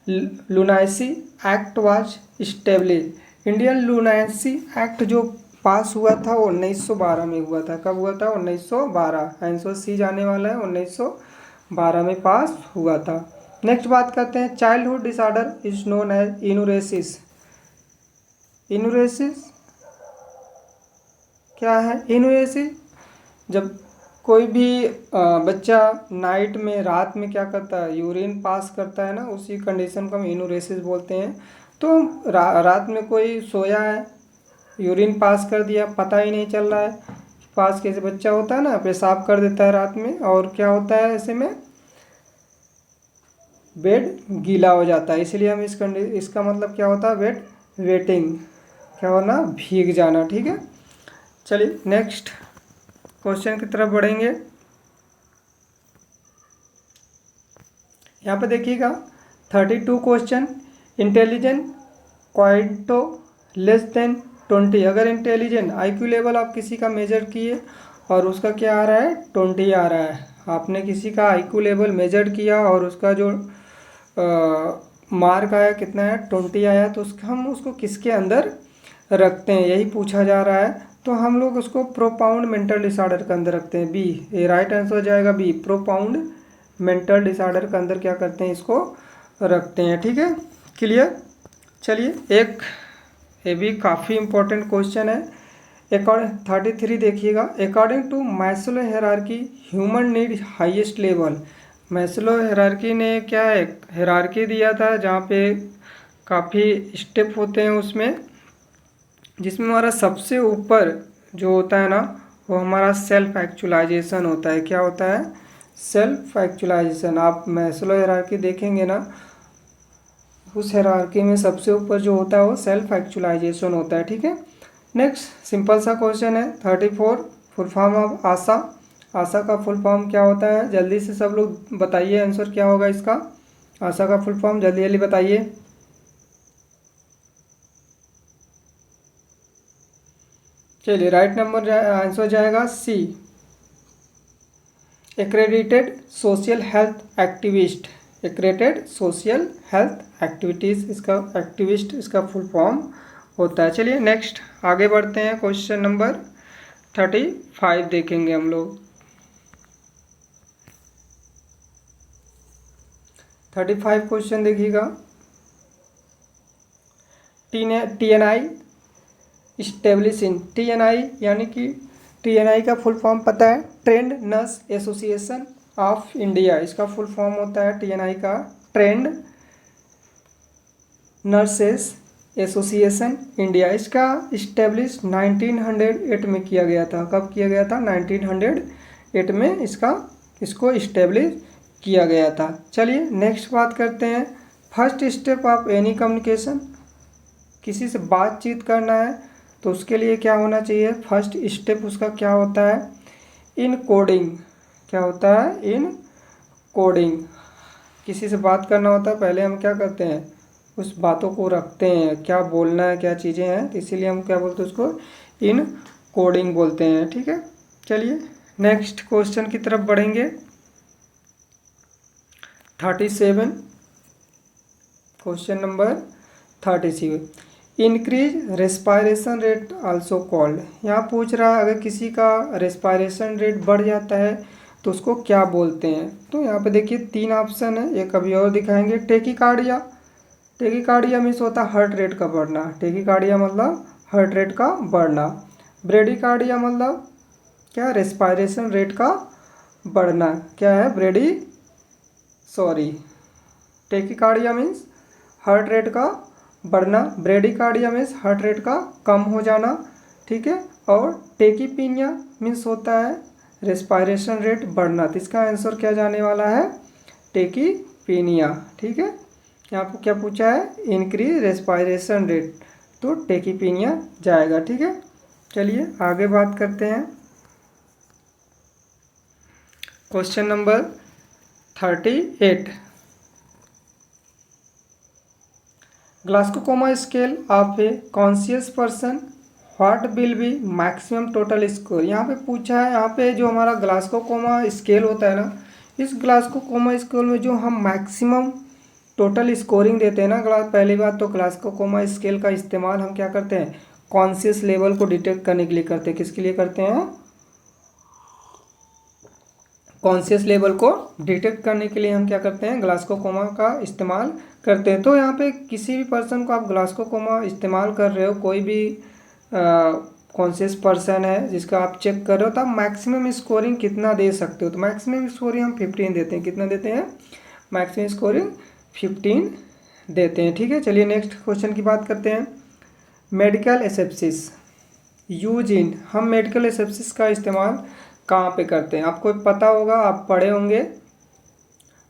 lunacy act was establish. Indian lunacy act जो पास हुआ था वो 1912 में हुआ था। कब हुआ था? 1912। आंसर सी जाने वाला है, 1912 में पास हुआ था। नेक्स्ट बात करते हैं, childhood disorder is known as enuresis. Enuresis क्या है? इनुरेसिस जब कोई भी बच्चा नाइट में, रात में क्या करता है, यूरिन पास करता है ना, उसी कंडीशन को हम इनुरेसिस बोलते हैं। तो रात में कोई सोया है, यूरिन पास कर दिया, पता ही नहीं चल रहा है पास कैसे, बच्चा होता है ना पेशाब कर देता है रात में, और क्या होता है ऐसे में बेड गीला हो जाता है, इसलिए हम इसका मतलब क्या होता है, बेड वेटिंग, क्या होना, भीग जाना। ठीक है, चलिए नेक्स्ट क्वेश्चन की तरफ बढ़ेंगे। यहाँ पे देखिएगा 32 क्वेश्चन, इंटेलिजेंट क्वाइंटो लेस देन 20। अगर इंटेलिजेंट IQ लेवल आप किसी का मेजर किए और उसका क्या आ रहा है, 20 आ रहा है, आपने किसी का IQ लेवल मेजर किया और उसका जो मार्क आया कितना है, 20 आया, तो उसका हम उसको किसके अंदर रखते हैं, यही पूछा जा रहा है। तो हम लोग उसको प्रोपाउंड मेंटल डिसऑर्डर के अंदर रखते हैं, बी। ये राइट आंसर हो जाएगा बी, प्रोपाउंड मेंटल डिसऑर्डर के अंदर क्या करते हैं, इसको रखते हैं। ठीक है, क्लियर। चलिए एक ये भी काफ़ी इम्पोर्टेंट क्वेश्चन है। 33 देखिएगा, according to Maslow hierarchy human need highest level. Maslow hierarchy ने क्या है, हायरार्की दिया था जहाँ पे काफ़ी स्टेप होते हैं उसमें, जिसमें हमारा सबसे ऊपर जो होता है ना, वो हमारा सेल्फ एक्चुअलाइजेशन होता है। क्या होता है? Self actualization. आप मैस्लो हायरार्की देखेंगे ना, उस हायरार्की में सबसे ऊपर जो होता है वो सेल्फ एक्चुअलाइजेशन होता है। ठीक है, नेक्स्ट सिंपल सा क्वेश्चन है 34, फुल फॉर्म ऑफ आशा। आशा का फुल फॉर्म क्या होता है? जल्दी से सब लोग बताइए, आंसर क्या होगा इसका, आशा का फुल फॉर्म जल्दी जल्दी बताइए। चलिए राइट नंबर आंसर जाएगा C, accredited social health activist. Accredited social health activities, इसका एक्टिविस्ट इसका फुल फॉर्म होता है। चलिए नेक्स्ट आगे बढ़ते हैं, क्वेश्चन नंबर 35 देखेंगे हम लोग। 35 क्वेश्चन देखिएगा, TNI इस्टेब्लिशिंग। TNI यानी कि TNI का फुल फॉर्म पता है, trend nurse association of India. इसका फुल फॉर्म होता है TNI का, ट्रेंड नर्सेस एसोसिएशन इंडिया। इसका इस्टेब्लिश 1908 में किया गया था। कब किया गया था? 1908 में इसको इस्टेब्लिश किया गया था। चलिए नेक्स्ट बात करते हैं, first step of any communication. किसी से बातचीत करना है तो उसके लिए क्या होना चाहिए, फर्स्ट स्टेप उसका क्या होता है, इन कोडिंग। क्या होता है? In coding. किसी से बात करना होता है, पहले हम क्या करते हैं, उस बातों को रखते हैं, क्या बोलना है, क्या चीज़ें हैं, तो इसीलिए हम क्या बोलते हैं, उसको इन कोडिंग बोलते हैं। ठीक है, चलिए नेक्स्ट क्वेश्चन की तरफ बढ़ेंगे। 37, question number 37, increase respiration rate also called. यहाँ पूछ रहा है अगर किसी का रेस्पायरेशन रेट बढ़ जाता है तो उसको क्या बोलते हैं। तो यहाँ पे देखिए 3 ऑप्शन है, एक अभी और दिखाएंगे। टेकिकार्डिया। टेकिकार्डिया मीन्स होता है हार्ट रेट का बढ़ना। टेकिकार्डिया मतलब हार्ट रेट का बढ़ना। ब्रेडिकार्डिया मतलब क्या, रेस्पायरेशन रेट का बढ़ना। क्या है? टेकिकार्डिया मीन्स हार्ट रेट का बढ़ना, ब्रेडिकार्डिया मीन्स हार्ट रेट का कम हो जाना। ठीक है, और टेकीपीनिया मीन्स होता है रेस्पायरेशन रेट बढ़ना। तो इसका आंसर क्या जाने वाला है, टेकीपीनिया। ठीक है, यहाँ पर क्या पूछा है, इंक्रीज रेस्पायरेशन रेट, तो टेकीपीनिया जाएगा। ठीक है, चलिए आगे बात करते हैं, question number 38, Glasgow coma scale of a conscious person, what will be maximum total score. यहाँ पे पूछा है, यहाँ पे जो हमारा ग्लास्कोकोमा स्केल होता है ना, इस ग्लासको कोमा स्केल में जो हम मैक्सिमम टोटल स्कोरिंग देते हैं ना पहली बात तो ग्लासको कोमा स्केल का इस्तेमाल हम क्या करते हैं कॉन्शियस लेवल को डिटेक्ट करने के लिए करते हैं। किसके लिए करते हैं? कॉन्शियस लेवल को डिटेक्ट करने के लिए हम क्या करते हैं ग्लासको कोमा का इस्तेमाल करते हैं। तो यहाँ पे किसी भी पर्सन को आप ग्लासको कोमा इस्तेमाल कर रहे हो, कोई भी कॉन्शियस पर्सन है जिसका आप चेक कर रहे हो, तो आप मैक्सिमम स्कोरिंग कितना दे सकते हो? तो मैक्सिमम स्कोरिंग हम 15 देते हैं। कितना देते हैं? मैक्सिमम स्कोरिंग 15 देते हैं। ठीक है, चलिए नेक्स्ट क्वेश्चन की बात करते हैं। मेडिकल एसेप्सिस यूज इन, हम मेडिकल एसेप्सिस का इस्तेमाल कहाँ पे करते हैं? आपको पता होगा, आप पढ़े होंगे।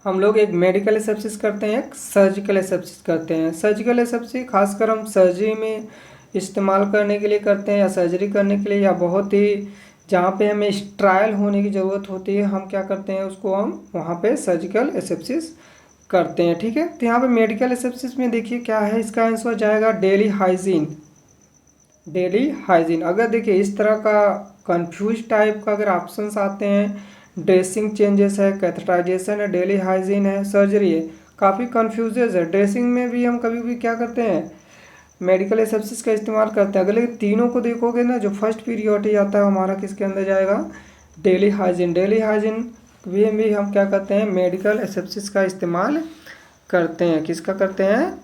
हम लोग एक मेडिकल एसेप्सिस करते हैं, एक सर्जिकल एसेप्सिस करते हैं। सर्जिकल एसेप्सिस खासकर हम सर्जरी में इस्तेमाल करने के लिए करते हैं, या सर्जरी करने के लिए, या बहुत ही जहाँ पे हमें स्ट्रायल होने की ज़रूरत होती है हम क्या करते हैं उसको हम वहाँ पे सर्जिकल एसेप्सिस करते हैं। ठीक है, तो यहाँ पे मेडिकल एसेप्सिस में देखिए क्या है, इसका आंसर जाएगा डेली हाइजीन। डेली हाइजीन, अगर देखिए इस तरह का कंफ्यूज टाइप का अगर ऑप्शंस आते हैं, ड्रेसिंग चेंजेस है, कैथेटराइजेशन है, डेली हाइजीन है, सर्जरी है, काफ़ी कन्फ्यूजेज है। ड्रेसिंग में भी हम कभी भी क्या करते हैं मेडिकल एसेप्सिस का इस्तेमाल करते हैं। अगर लेकिन तीनों को देखोगे ना, जो फर्स्ट पीरियोडिटी आता है हमारा किसके अंदर जाएगा? Daily hygiene. डेली हाइजीन भी हम क्या करते हैं मेडिकल एसेप्सिस का इस्तेमाल करते हैं। किसका करते हैं?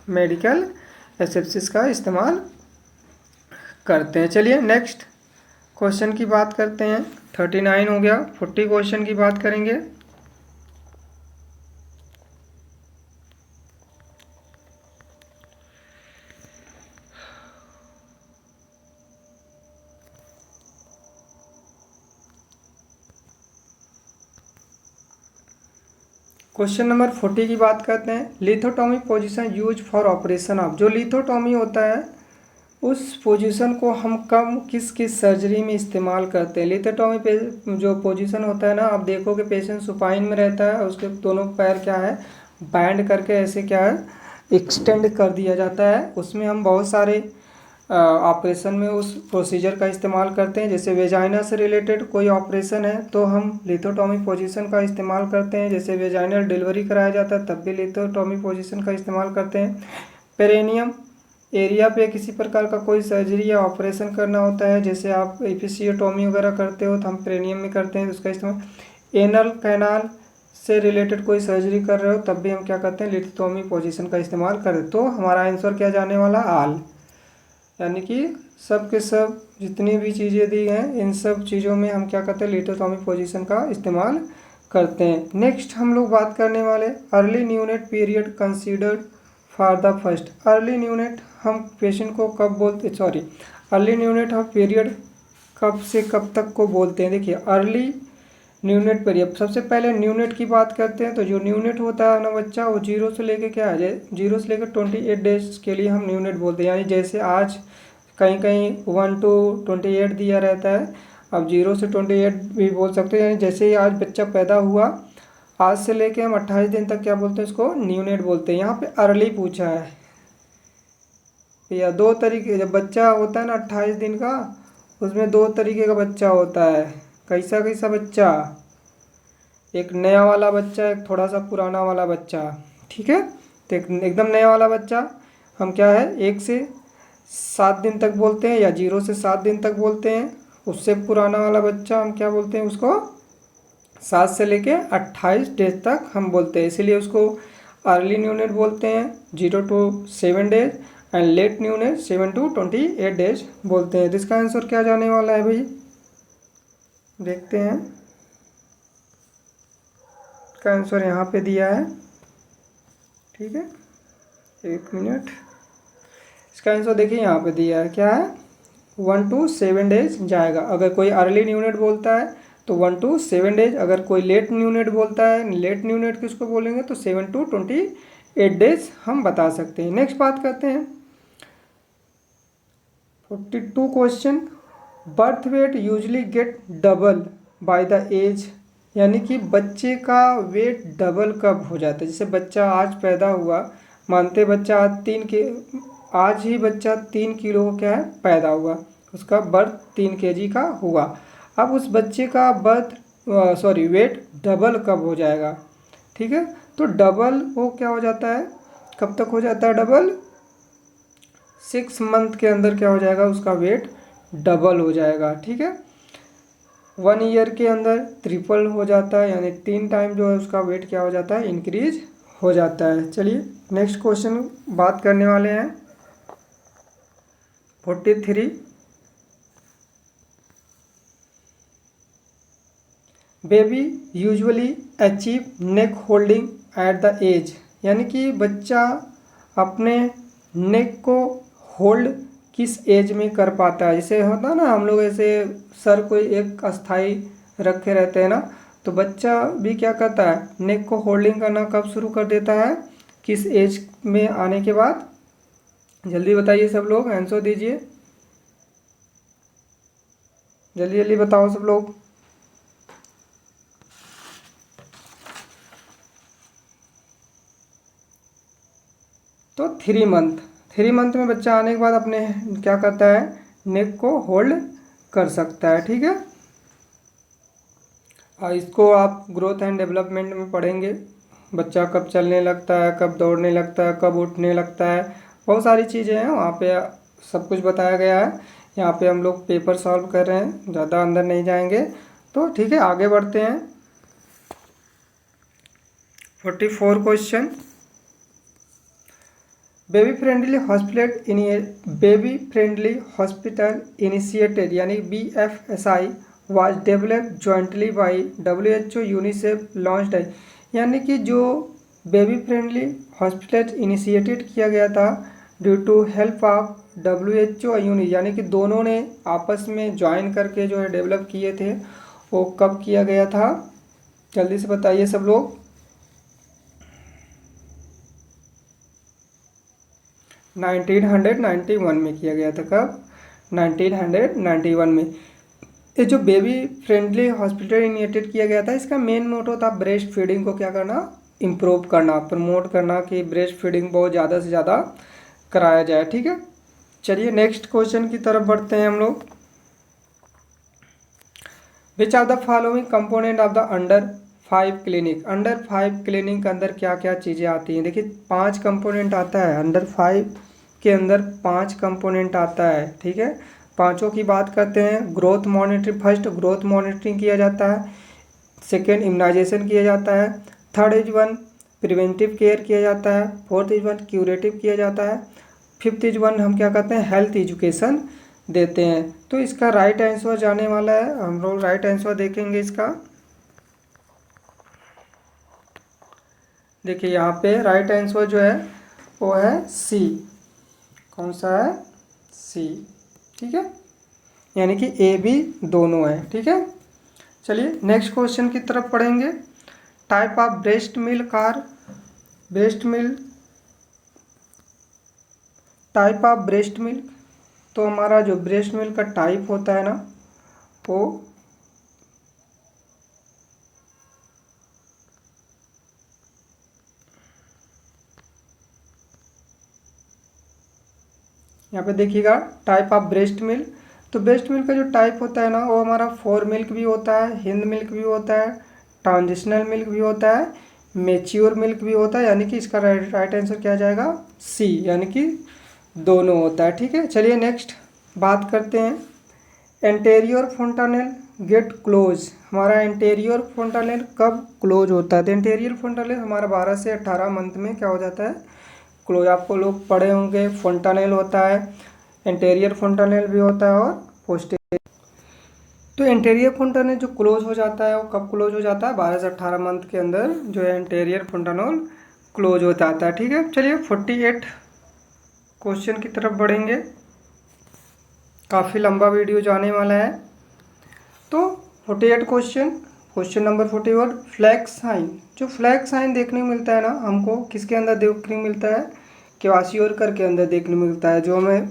मेडिकल एसेप्सिस का इस्तेमाल करते हैं। चलिए नेक्स्ट क्वेश्चन की बात करते हैं। 39 हो गया, 40 क्वेश्चन की बात करेंगे। क्वेश्चन नंबर 40 की बात करते हैं। लिथोटॉमी position use for operation of, जो लिथोटॉमी होता है उस पोजीशन को हम किस किस सर्जरी में इस्तेमाल करते हैं। लिथोटॉमी पे जो पोजीशन होता है ना, आप देखोगे पेशेंट सुपाइन में रहता है, उसके दोनों पैर क्या है बैंड करके ऐसे क्या है एक्सटेंड कर दिया जाता है। उसमें हम बहुत सारे ऑपरेशन में उस प्रोसीजर का इस्तेमाल करते हैं। जैसे वेजाइना से रिलेटेड कोई ऑपरेशन है तो हम लिथोटॉमी पोजीशन का इस्तेमाल करते हैं। जैसे वेजाइनल डिलीवरी कराया जाता है तब भी लिथोटॉमी पोजीशन का इस्तेमाल करते हैं। पेरेनियम एरिया पे किसी प्रकार का कोई सर्जरी या ऑपरेशन करना होता है, जैसे आप एपिसियोटॉमी वगैरह करते हो तो हम पेरेनियम में करते हैं उसका इस्तेमाल। एनल कैनाल से रिलेटेड कोई सर्जरी कर रहे हो तब भी हम क्या करते हैं लिथोटॉमी पोजीशन का इस्तेमाल करते हैं। तो हमारा आंसर क्या जाने वाला? आल, यानी कि सब के सब जितनी भी चीज़ें दी हैं इन सब चीज़ों में हम क्या करते हैं लिथोटॉमी पोजीशन का इस्तेमाल करते हैं। नेक्स्ट हम लोग बात करने वाले early neonate period considered for the first. Early neonate हम पेशेंट को कब बोलते, अर्ली न्यूनेट हम पीरियड कब से कब तक को बोलते हैं। देखिए अर्ली न्यूनेट पीरियड, सबसे पहले न्यूनेट की बात करते हैं। तो जो न्यूनेट होता है ना बच्चा, वो 0 से लेके क्या है 0 से लेकर 28 डेज के लिए हम न्यूनेट बोलते हैं। यानी जैसे आज कहीं कहीं 1 to 28 दिया रहता है, अब 0 से 28 भी बोल सकते हैं। यानी जैसे ही आज बच्चा पैदा हुआ, आज से लेके हम 28 दिन तक क्या बोलते हैं इसको न्यूनेट बोलते हैं। यहाँ पे अर्ली पूछा है या 2 तरीके, जब बच्चा होता है ना 28 दिन का, उसमें 2 तरीके का बच्चा होता है। कैसा कैसा बच्चा? एक नया वाला बच्चा, एक थोड़ा सा पुराना वाला बच्चा। ठीक है, तो एकदम नया वाला बच्चा हम क्या है 1 से 7 दिन तक बोलते हैं, या 0 से 7 दिन तक बोलते हैं। उससे पुराना वाला बच्चा हम क्या बोलते हैं उसको 7 से लेके 28 डेज तक हम बोलते हैं, इसीलिए उसको अर्ली न्यूनेट बोलते हैं 0 to 7 days, and let neonate 7 to 28 days बोलते हैं। तो इसका आंसर क्या जाने वाला है भाई, देखते हैं। इसका आंसर यहाँ पे दिया है, ठीक है 1 मिनट। इसका आंसर देखिए यहाँ पे दिया है, क्या है 1 to 7 डेज जाएगा। अगर कोई अर्ली न्यूनेट बोलता है तो 1 to 7 डेज, अगर कोई लेट न्यूनेट बोलता है, लेट न्यूनेट किसको बोलेंगे तो 7 to 28 डेज हम बता सकते हैं। नेक्स्ट बात करते हैं 42 question. Birth weight usually get double by the age, यानी कि बच्चे का वेट डबल कब हो जाता है। जैसे बच्चा आज पैदा हुआ, मानते बच्चा आज ही बच्चा 3 किलो क्या है पैदा हुआ, उसका बर्थ 3 kg का हुआ। अब उस बच्चे का बर्थ सॉरी वेट डबल कब हो जाएगा, ठीक है। तो डबल वो क्या हो जाता है, कब तक हो जाता है डबल, 6 मंथ के अंदर क्या हो जाएगा, उसका वेट डबल हो जाएगा, ठीक है। 1 ईयर के अंदर ट्रिपल हो जाता है, यानी 3 टाइम जो है उसका वेट क्या हो जाता है, इंक्रीज हो जाता है। चलिए नेक्स्ट क्वेश्चन बात करने वाले हैं 43। Baby usually achieve neck holding at the age, यानी कि बच्चा अपने नेक को होल्ड किस एज में कर पाता है। जैसे होता है ना, हम लोग ऐसे सर को एक अस्थाई रखे रहते हैं ना, तो बच्चा भी क्या करता है, नेक को होल्डिंग करना कब शुरू कर देता है, किस एज में आने के बाद। जल्दी बताइए सब लोग, आंसर दीजिए, जल्दी जल्दी बताओ सब लोग। तो 3 मंथ, 3 मंथ में बच्चा आने के बाद अपने क्या करता है, नेक को होल्ड कर सकता है, ठीक है। और इसको आप ग्रोथ एंड डेवलपमेंट में पढ़ेंगे, बच्चा कब चलने लगता है, कब दौड़ने लगता है, कब उठने लगता है, बहुत सारी चीज़ें हैं वहाँ पे, सब कुछ बताया गया है। यहाँ पे हम लोग पेपर सॉल्व कर रहे हैं, ज़्यादा अंदर नहीं जाएंगे। तो ठीक है, आगे बढ़ते हैं 44 question. Baby friendly hospital initiated, यानी BFSI was developed jointly by WHO UNICEF launched है, यानी कि जो बेबी फ्रेंडली हॉस्पिटल इनिशिएटेड किया गया था due to help of WHO यूनि, यानी कि दोनों ने आपस में ज्वाइन करके जो है डेवलप किए थे। वो कब किया गया था, जल्दी से बताइए सब लोग। 1991 में किया गया था। कब, 1991 में। ये जो बेबी फ्रेंडली हॉस्पिटल इनिशिएटेड किया गया था, इसका मेन मोटो था ब्रेस्ट फीडिंग को क्या करना, इम्प्रूव करना, प्रमोट करना, कि ब्रेस्ट फीडिंग बहुत ज़्यादा से ज़्यादा कराया जाए, ठीक है। चलिए नेक्स्ट क्वेश्चन की तरफ बढ़ते हैं हम लोग। Which are the following component of the under 5 clinic, under 5 clinic के अंदर क्या क्या चीज़ें आती हैं। देखिए 5 कंपोनेंट आता है, अंडर 5 के अंदर 5 कंपोनेंट आता है, ठीक है। पांचों की बात करते हैं। Growth monitoring, first growth monitoring किया जाता है, सेकेंड इम्यूनाइजेशन किया जाता है, third is one preventive care किया जाता है, फोर्थ इज वन क्यूरेटिव किया जाता है, फिफ्थ इज वन हम क्या कहते हैं, हेल्थ एजुकेशन देते हैं। तो इसका राइट आंसर जाने वाला है, हम लोग राइट आंसर देखेंगे इसका। देखिए यहाँ पे राइट आंसर जो है वो है सी। कौन सा है, सी, ठीक है, यानी कि ए बी दोनों है, ठीक है। चलिए नेक्स्ट क्वेश्चन की तरफ पढ़ेंगे। Type of breast milk are, breast milk, type of breast milk, तो हमारा जो ब्रेस्ट मिल्क का टाइप होता है ना, वो यहाँ पे देखिएगा टाइप ऑफ ब्रेस्ट मिल्क। तो ब्रेस्ट मिल्क का जो टाइप होता है ना, वो हमारा फोर मिल्क भी होता है, हिंद मिल्क भी होता है, ट्रांजिशनल मिल्क भी होता है, मेच्योर मिल्क भी होता है, यानी कि इसका राइट आंसर क्या जाएगा, सी, यानी कि दोनों होता है, ठीक है। चलिए नेक्स्ट बात करते हैं। एंटेरियर फोंटानेल गेट क्लोज, हमारा एंटेरियर फोंटानेल कब क्लोज होता है। तो एंटेरियर फोंटानेल हमारा 12 से 18 मंथ में क्या हो जाता है, क्लोज। आपको लोग पढ़े होंगे, फोंटानेल होता है, एंटेरियर फोंटानेल भी होता है और पोस्टीरियर। तो एंटेरियर फोंटानेल जो क्लोज हो जाता है वो कब क्लोज हो जाता है, 12 से 18 मंथ के अंदर जो है एंटेरियर फोंटानेल क्लोज हो जाता है, ठीक है। चलिए 48 क्वेश्चन की तरफ बढ़ेंगे, काफ़ी लंबा वीडियो जाने वाला है। तो 48 question, question number 41, flag sign. जो फ्लैग साइन देखने को मिलता है ना हमको, किसके अंदर देखने को मिलता है, क्वासियोरकर के अंदर देखने को मिलता है, जो हमें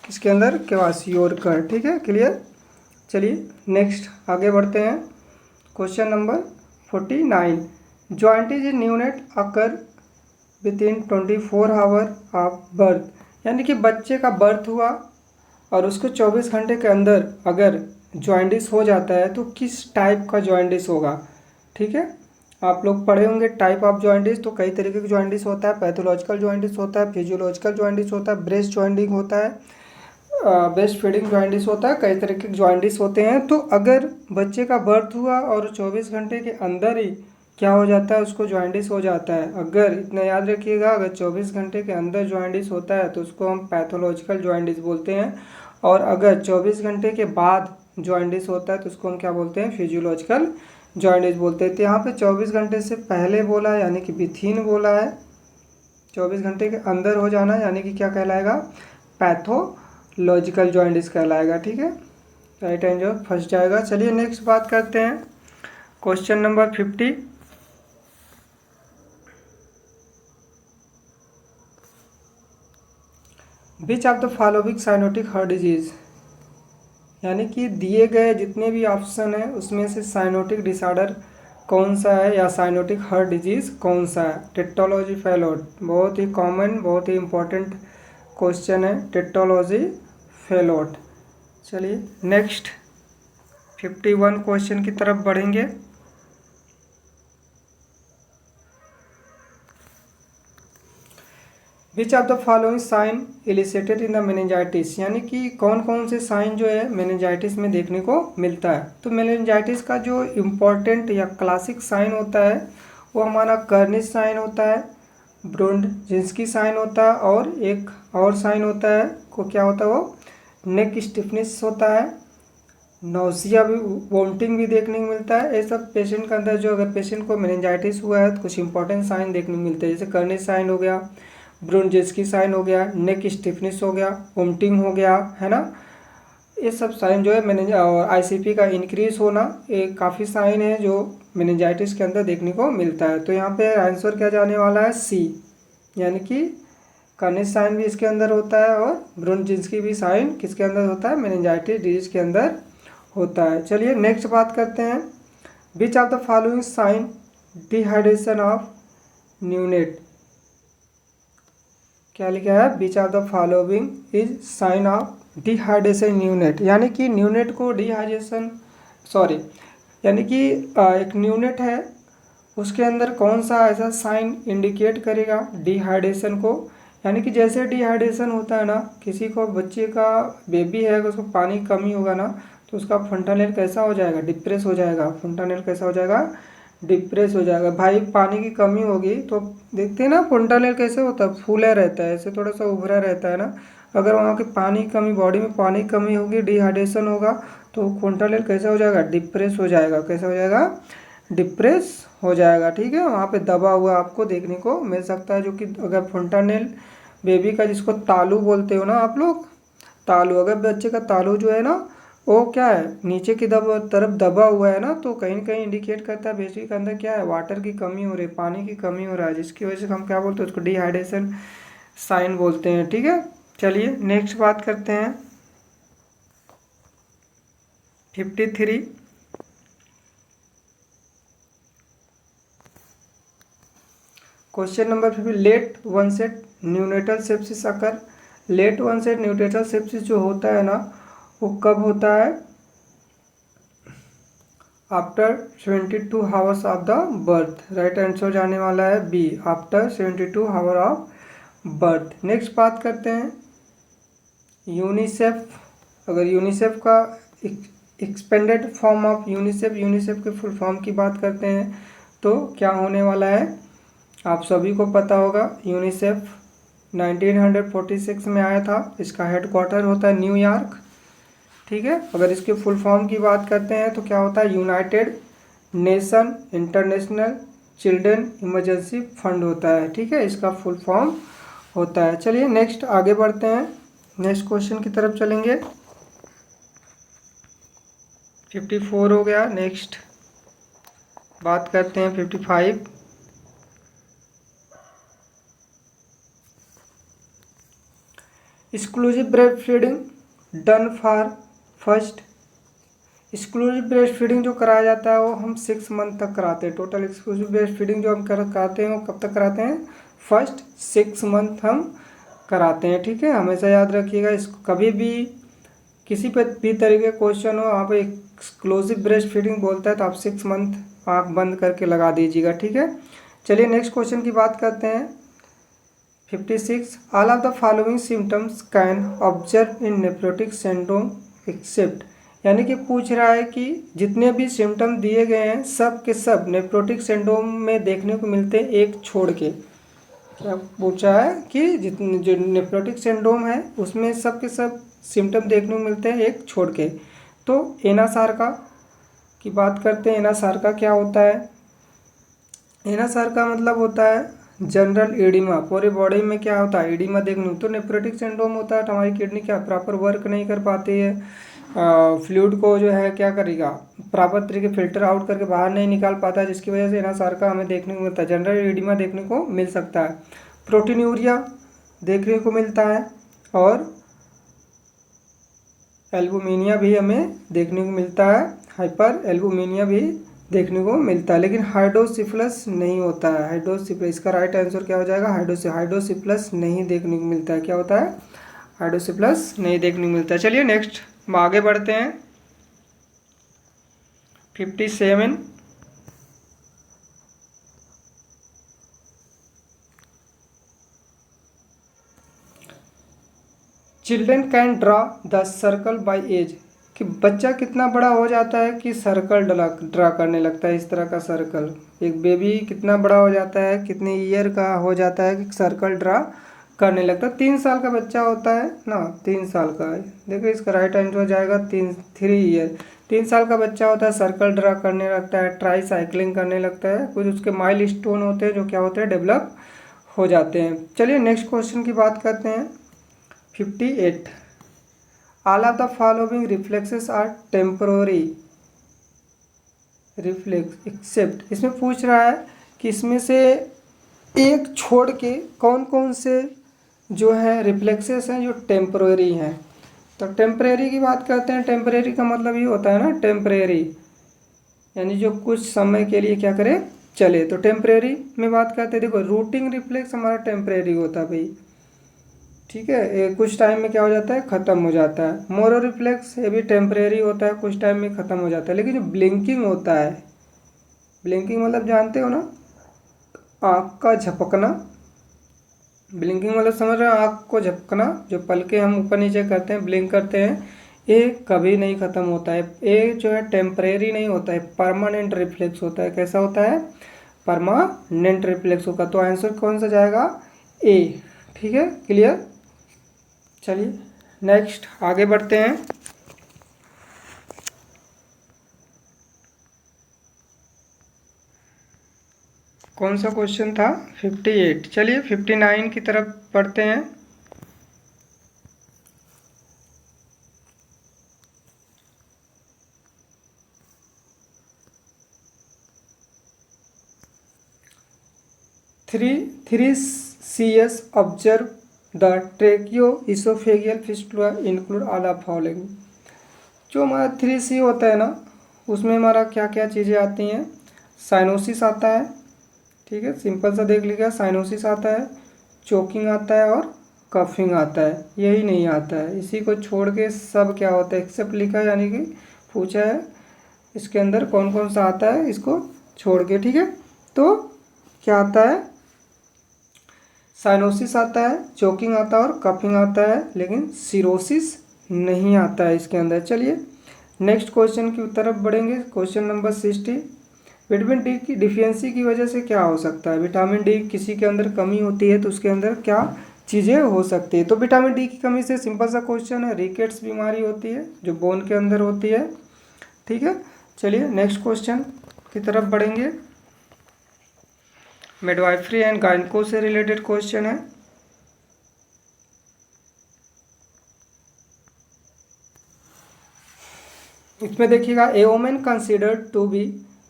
किसके अंदर, क्वासियोरकर, ठीक है, क्लियर। चलिए नेक्स्ट आगे बढ़ते हैं। Question number 49, joint is neonate occur with in 24 hour of birth, यानी कि बच्चे का बर्थ हुआ और उसको 24 घंटे के अंदर अगर जॉइंडिस हो जाता है तो किस टाइप का जॉइंडिस होगा, ठीक है। आप लोग पढ़े होंगे टाइप ऑफ जॉइंडिस, तो कई तरीके का जॉइंडिस होता है। पैथोलॉजिकल जॉइंडिस होता है, फिजियोलॉजिकल जॉइंडिस होता है, ब्रेस्ट जॉइंडिंग होता है, ब्रेस्ट फीडिंग जॉइंडिस होता है, कई तरह के जॉइंडिस होते हैं। तो अगर बच्चे का बर्थ हुआ और 24 घंटे के अंदर ही क्या हो जाता है, उसको जॉइंडिस हो जाता है। अगर इतना याद रखिएगा, अगर 24 घंटे के अंदर जॉइंडिस होता है तो उसको हम पैथोलॉजिकल जॉइंडिस बोलते हैं, और अगर 24 घंटे के बाद जॉइंडिस होता है तो उसको हम क्या बोलते हैं, फिजियोलॉजिकल जॉइंडिस बोलते हैं। तो यहाँ पे 24 घंटे से पहले बोला है यानी कि विथिन बोला है, 24 घंटे के अंदर हो जाना यानी कि क्या कहलाएगा, पैथोलॉजिकल जॉइंडिस कहलाएगा, ठीक है। राइट आंसर फंस जाएगा। चलिए नेक्स्ट बात करते हैं, question number 50। Which of the following cyanotic heart disease, यानी कि दिए गए जितने भी ऑप्शन है उसमें से साइनोटिक डिसऑर्डर कौन सा है या साइनोटिक हार्ट डिजीज कौन सा है। टेट्रोलॉजी फेलोट, बहुत ही कॉमन, बहुत ही इंपॉर्टेंट क्वेश्चन है, टेट्रोलॉजी फेलोट। चलिए नेक्स्ट 51 क्वेश्चन की तरफ बढ़ेंगे। Which of the following sign elicited in the meningitis, यानी कि कौन कौन से साइन जो है मेनिंजाइटिस में देखने को मिलता है। तो मेनिंजाइटिस का जो इम्पोर्टेंट या क्लासिक साइन होता है वो हमारा कर्निश साइन होता है, ब्रोंडजिंस्की साइन होता है, और एक और साइन होता है को क्या होता है वो नेक स्टिफनेस होता है, नौसिया भी, वोमिटिंग भी देखने को मिलता है। ये सब पेशेंट के अंदर जो, अगर पेशेंट को मेनिंजाइटिस हुआ है तो कुछ इंपॉर्टेंट साइन देखने को मिलते हैं, जैसे कर्निश साइन हो गया, ब्रोंडजिंस्की साइन हो गया, नेक स्टिफनेस हो गया, वोमिटिंग हो गया, है ना। ये सब साइन जो है मेनिंज और आईसीपी का इंक्रीज होना, ये काफ़ी साइन है जो मेनिंजाइटिस के अंदर देखने को मिलता है। तो यहाँ पे आंसर क्या जाने वाला है, सी, यानी कि कर्निश साइन भी इसके अंदर होता है और ब्रोंडजिंस्की भी साइन किसके अंदर होता है, मेनिंजाइटिस डिजीज के अंदर होता है। चलिए नेक्स्ट बात करते हैं, which of the following sign dehydration of neonate, क्या लिखा है, which of the following is sign of dehydration neonate, यानी कि न्यूनेट को डिहाइड्रेशन, सॉरी, यानी कि एक न्यूनेट है उसके अंदर कौन सा ऐसा साइन इंडिकेट करेगा डिहाइड्रेशन को। यानी कि जैसे डिहाइड्रेशन होता है ना, किसी को, बच्चे का बेबी है, उसको पानी कमी होगा ना तो उसका फंटानेल कैसा हो जाएगा, डिप्रेस हो जाएगा। फंटानेल कैसा हो जाएगा, डिप्रेस हो जाएगा। भाई पानी की कमी होगी तो देखते हैं ना फंटानेल कैसे होता है, फूला रहता है, ऐसे थोड़ा सा उभरा रहता है ना। अगर वहाँ की पानी कमी, बॉडी में पानी कमी होगी, डिहाइड्रेशन होगा तो फंटानेल कैसा हो जाएगा, डिप्रेस हो जाएगा। कैसा हो जाएगा, डिप्रेस हो जाएगा, ठीक है। वहाँ पे दबा हुआ आपको देखने को मिल सकता है, जो कि अगर फंटानेल बेबी का, जिसको तालू बोलते हो ना आप लोग, तालू, अगर बच्चे का तालू जो है ना वो क्या है, नीचे की तरफ दबा हुआ है ना, तो कहीं ना कहीं इंडिकेट करता है बेबी के अंदर क्या है, वाटर की कमी हो रही है, पानी की कमी हो रहा है, जिसकी वजह से हम क्या बोलते हैं, उसको डिहाइड्रेशन साइन बोलते हैं, ठीक है। चलिए नेक्स्ट बात करते हैं 53। Question number 50, late onset neonatal sepsis occur, late onset neonatal sepsis जो होता है ना वो कब होता है, after 72 hours of the birth. Right answer जाने वाला है B, after 72 hour of birth. Next बात करते हैं यूनिसेफ, अगर यूनिसेफ का expanded form of UNICEF, UNICEF के फुल फॉर्म की बात करते हैं तो क्या होने वाला है, आप सभी को पता होगा यूनिसेफ 1946 में आया था, इसका हेडक्वार्टर होता है न्यूयॉर्क, ठीक है। अगर इसके फुल फॉर्म की बात करते हैं तो क्या होता है, United nation international children emergency fund होता है, ठीक है, इसका फुल फॉर्म होता है। चलिए नेक्स्ट आगे बढ़ते हैं, नेक्स्ट क्वेश्चन की तरफ चलेंगे। 54 हो गया, नेक्स्ट बात करते हैं 55। Exclusive breast feeding done for first, exclusive breast feeding जो कराया जाता है वो हम 6 मंथ तक कराते हैं। टोटल एक्सक्लूसिव ब्रेस्ट फीडिंग जो हम कराते हैं वो कब तक कराते हैं, फर्स्ट 6 मंथ हम कराते हैं, ठीक है। हमेशा याद रखिएगा, इसको कभी भी किसी पे भी तरीके क्वेश्चन हो, आप एक्सक्लूसिव ब्रेस्ट फीडिंग बोलता है तो आप 6 मंथ आँख बंद करके लगा दीजिएगा, ठीक है। चलिए नेक्स्ट क्वेश्चन की बात करते हैं। 56 all of the following symptoms can observe in nephrotic syndrome except, यानी कि पूछ रहा है कि जितने भी सिम्टम दिए गए हैं सब के सब नेफ्रोटिक सिंड्रोम में देखने को मिलते हैं एक छोड़ के। क्या पूछा है कि जितने जो नेफ्रोटिक सिंड्रोम है उसमें सब के सब सिम्टम देखने को मिलते हैं एक छोड़ के। तो एनासार्का की बात करते हैं। एनासार्का क्या होता है? एनासार्का मतलब होता है जनरल एडिमा। पूरे बॉडी में क्या होता है? एडिमा देखने। तो नेफ्रोटिक सिंड्रोम होता है तो हमारी किडनी क्या प्रॉपर वर्क नहीं कर पाती है, फ्लूइड को जो है क्या करेगा, प्रॉपर तरीके फिल्टर आउट करके बाहर नहीं निकाल पाता है, जिसकी वजह से एनासार्का हमें देखने को मिलता है। जनरल एडिमा देखने को मिल सकता है, प्रोटीनूरिया देखने को मिलता है, और एल्बुमिनिया भी हमें देखने को मिलता है, हाइपर एल्बुमिनिया भी देखने को मिलता है, लेकिन हाइड्रोसिफिलस नहीं होता है। हाइड्रोसिफिलस, इसका राइट आंसर क्या हो जाएगा? हाइड्रोसिफिलस नहीं देखने को मिलता है। क्या होता है? हाइड्रोसिफिलस नहीं देखने को मिलता है। चलिए नेक्स्ट आगे बढ़ते हैं। 57 children can draw the circle by age, कि बच्चा कितना बड़ा हो जाता है कि सर्कल ड्रा करने लगता है, इस तरह का सर्कल। एक बेबी कितना बड़ा हो जाता है, कितने ईयर का हो जाता है कि सर्कल ड्रा करने लगता है? 3 साल का बच्चा होता है ना, 3 साल का है। देखिए इसका राइट आंसर हो जाएगा 3 ईयर। 3 साल का बच्चा होता है, सर्कल ड्रा करने लगता है, ट्राई साइकिलिंग करने लगता है, कुछ उसके माइल स्टोन होते हैं जो क्या होते हैं, डेवलप हो जाते हैं। चलिए नेक्स्ट क्वेश्चन की बात करते हैं। 58 all of the following reflexes are temporary reflex except, इसमें पूछ रहा है कि इसमें से एक छोड़ के कौन कौन से जो है रिफ्लेक्सेस हैं जो टेम्पररी हैं। तो टेम्परेरी की बात करते हैं। टेम्परेरी का मतलब ये होता है ना, टेम्परेरी यानी जो कुछ समय के लिए क्या करे, चले। तो टेम्परेरी में बात करते हैं, देखो रूटिंग रिफ्लेक्स हमारा टेम्परेरी होता है भाई, ठीक है, ये कुछ टाइम में क्या हो जाता है, ख़त्म हो जाता है। मोरो रिफ्लेक्स ये भी टेम्परेरी होता है, कुछ टाइम में ख़त्म हो जाता है। लेकिन जो ब्लिंकिंग होता है, ब्लिंकिंग मतलब जानते हो ना, आँख का झपकना। ब्लिंकिंग मतलब समझ रहे हो, आँख को झपकना, जो पलके हम ऊपर नीचे करते हैं, ब्लिंक करते हैं, ये कभी नहीं ख़त्म होता है। ये जो है टेम्परेरी नहीं होता है, परमानेंट रिफ्लेक्स होता है। कैसा होता है? परमानेंट रिफ्लेक्स होगा। तो आंसर कौन सा जाएगा? ए। ठीक है, क्लियर। चलिए नेक्स्ट आगे बढ़ते हैं। कौन सा क्वेश्चन था? 58। चलिए 59 की तरफ बढ़ते हैं। Three CS observe the ट्रेकियो oesophageal fistula include all of following. जो हमारा 3C होता है ना, उसमें हमारा क्या क्या चीज़ें आती हैं? साइनोसिस आता है, ठीक है, सिंपल सा देख लीजिएगा, साइनोसिस आता है, चोकिंग आता है और कफिंग आता है। यही नहीं आता है, इसी को छोड़ के सब क्या होता है एक्सेप्ट लिखा है, यानी कि पूछा है इसके अंदर कौन कौन सा आता है इसको छोड़ के, ठीक है। तो क्या आता है? साइनोसिस आता है, चोकिंग आता है और कफिंग आता है, लेकिन सिरोसिस नहीं आता है इसके अंदर। चलिए नेक्स्ट क्वेश्चन की तरफ बढ़ेंगे। क्वेश्चन नंबर 60, विटामिन डी की डिफिशियंसी की वजह से क्या हो सकता है? विटामिन डी किसी के अंदर कमी होती है तो उसके अंदर क्या चीज़ें हो सकती है? तो विटामिन डी की कमी से सिंपल सा क्वेश्चन है, रिकेट्स बीमारी होती है जो बोन के अंदर होती है, ठीक है। चलिए नेक्स्ट क्वेश्चन की तरफ बढ़ेंगे। मिडवाइफरी एंड गायनको से रिलेटेड क्वेश्चन है। इसमें देखिएगा, a women considered to be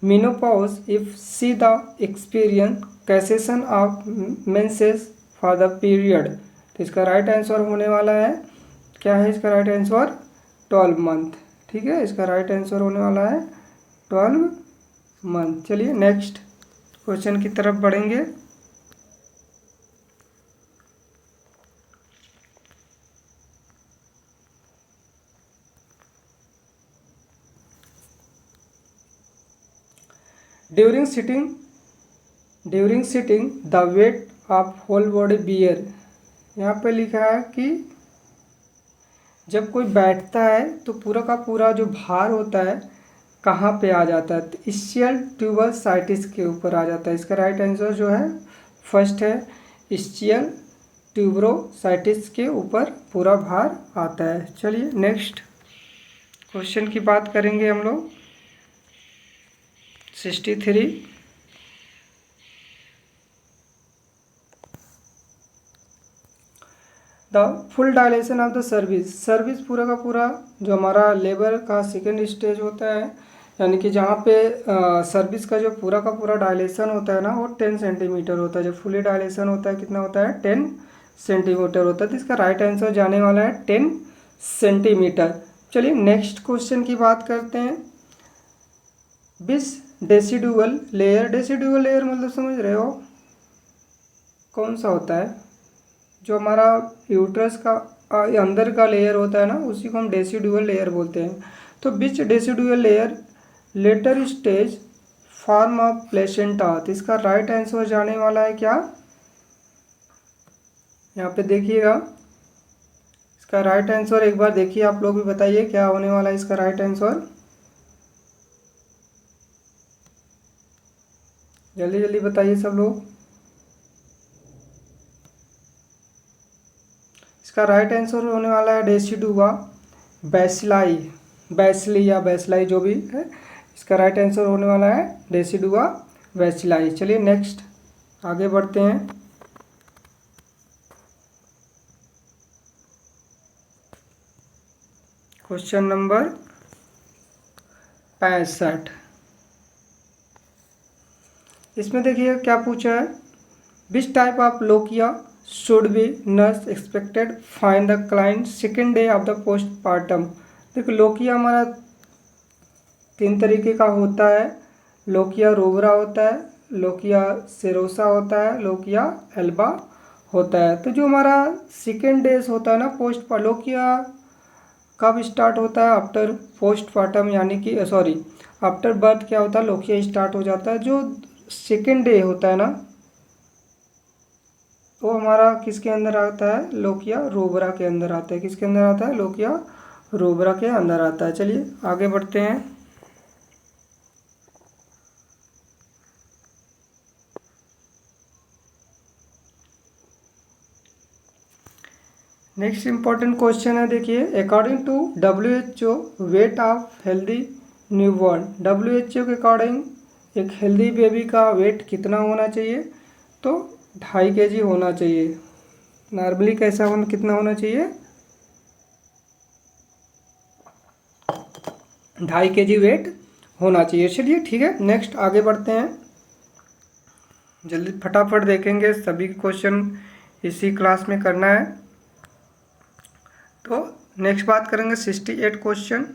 menopause if she the experience cessation of menses for the period. तो इसका राइट आंसर होने वाला है, क्या है इसका राइट आंसर? 12 मंथ, ठीक है, इसका राइट आंसर होने वाला है 12 मंथ। चलिए नेक्स्ट क्वेश्चन की तरफ बढ़ेंगे। During sitting the weight of whole body bear. यहाँ पे लिखा है कि जब कोई बैठता है तो पूरा का पूरा जो भार होता है कहाँ पे आ जाता है, तो इस्चियल ट्यूबरसाइटिस के ऊपर आ जाता है। इसका राइट आंसर जो है फर्स्ट है, इस्चियल ट्यूबरोसाइटिस के ऊपर पूरा भार आता है। चलिए नेक्स्ट क्वेश्चन की बात करेंगे हम लोग। 63 the full dilation of the service पूरा का पूरा जो हमारा लेबर का सेकेंड स्टेज होता है, यानी कि जहाँ पे सर्विस का जो पूरा का पूरा डायलेशन होता है ना वो 10 सेंटीमीटर होता है। जो फुली डायलेशन होता है कितना होता है, 10 सेंटीमीटर होता है। तो इसका राइट आंसर जाने वाला है 10 सेंटीमीटर। चलिए नेक्स्ट क्वेश्चन की बात करते हैं। बिस डेसिडुअल लेयर मतलब समझ रहे हो कौन सा होता है, जो हमारा यूट्रस का अंदर का लेयर होता है ना उसी को हम डेसिडुअल लेयर बोलते हैं। तो which decidual layer later stage form of placenta. तो इसका राइट आंसर जाने वाला है क्या, यहाँ पे देखिएगा इसका राइट आंसर एक बार देखिए, आप लोग भी बताइए क्या होने वाला है इसका राइट आंसर। जल्दी जल्दी बताइए सब लोग। इसका राइट आंसर होने वाला है डेसिडुआ बैसिली या बैसिलाई जो भी है, इसका राइट आंसर होने वाला है डेसिडुआ बैसिलाई। चलिए नेक्स्ट आगे बढ़ते हैं। Question number 65। इसमें देखिए क्या पूछा है, which type of lochia should be nurse expected find the client second day of the postmortem. देखो लोकिया हमारा 3 तरीके का होता है, लोकिया रोबरा होता है, लोकिया सेरोसा होता है, लोकिया एल्बा होता है। तो जो हमारा सेकेंड डेज होता है ना पोस्ट लोकिया कब स्टार्ट होता है, आफ्टर पोस्टमार्टम, यानी कि आफ्टर बर्थ क्या होता है लोकिया स्टार्ट हो जाता है। जो सेकेंड डे होता है ना वो हमारा किसके अंदर आता है, लोकिया रोबरा के अंदर आता है। किसके अंदर आता है, लोकिया रोबरा के अंदर आता है। चलिए आगे बढ़ते हैं। नेक्स्ट इंपॉर्टेंट क्वेश्चन है, देखिए according to WHO weight of healthy newborn. WHO के अकॉर्डिंग एक हेल्दी बेबी का वेट कितना होना चाहिए, तो 2.5 kg होना चाहिए। नॉर्मली कैसा होना, कितना होना चाहिए, 2.5 kg वेट होना चाहिए। चलिए ठीक है नेक्स्ट आगे बढ़ते हैं, जल्दी फटाफट देखेंगे, सभी क्वेश्चन इसी क्लास में करना है। तो नेक्स्ट बात करेंगे 68 क्वेश्चन।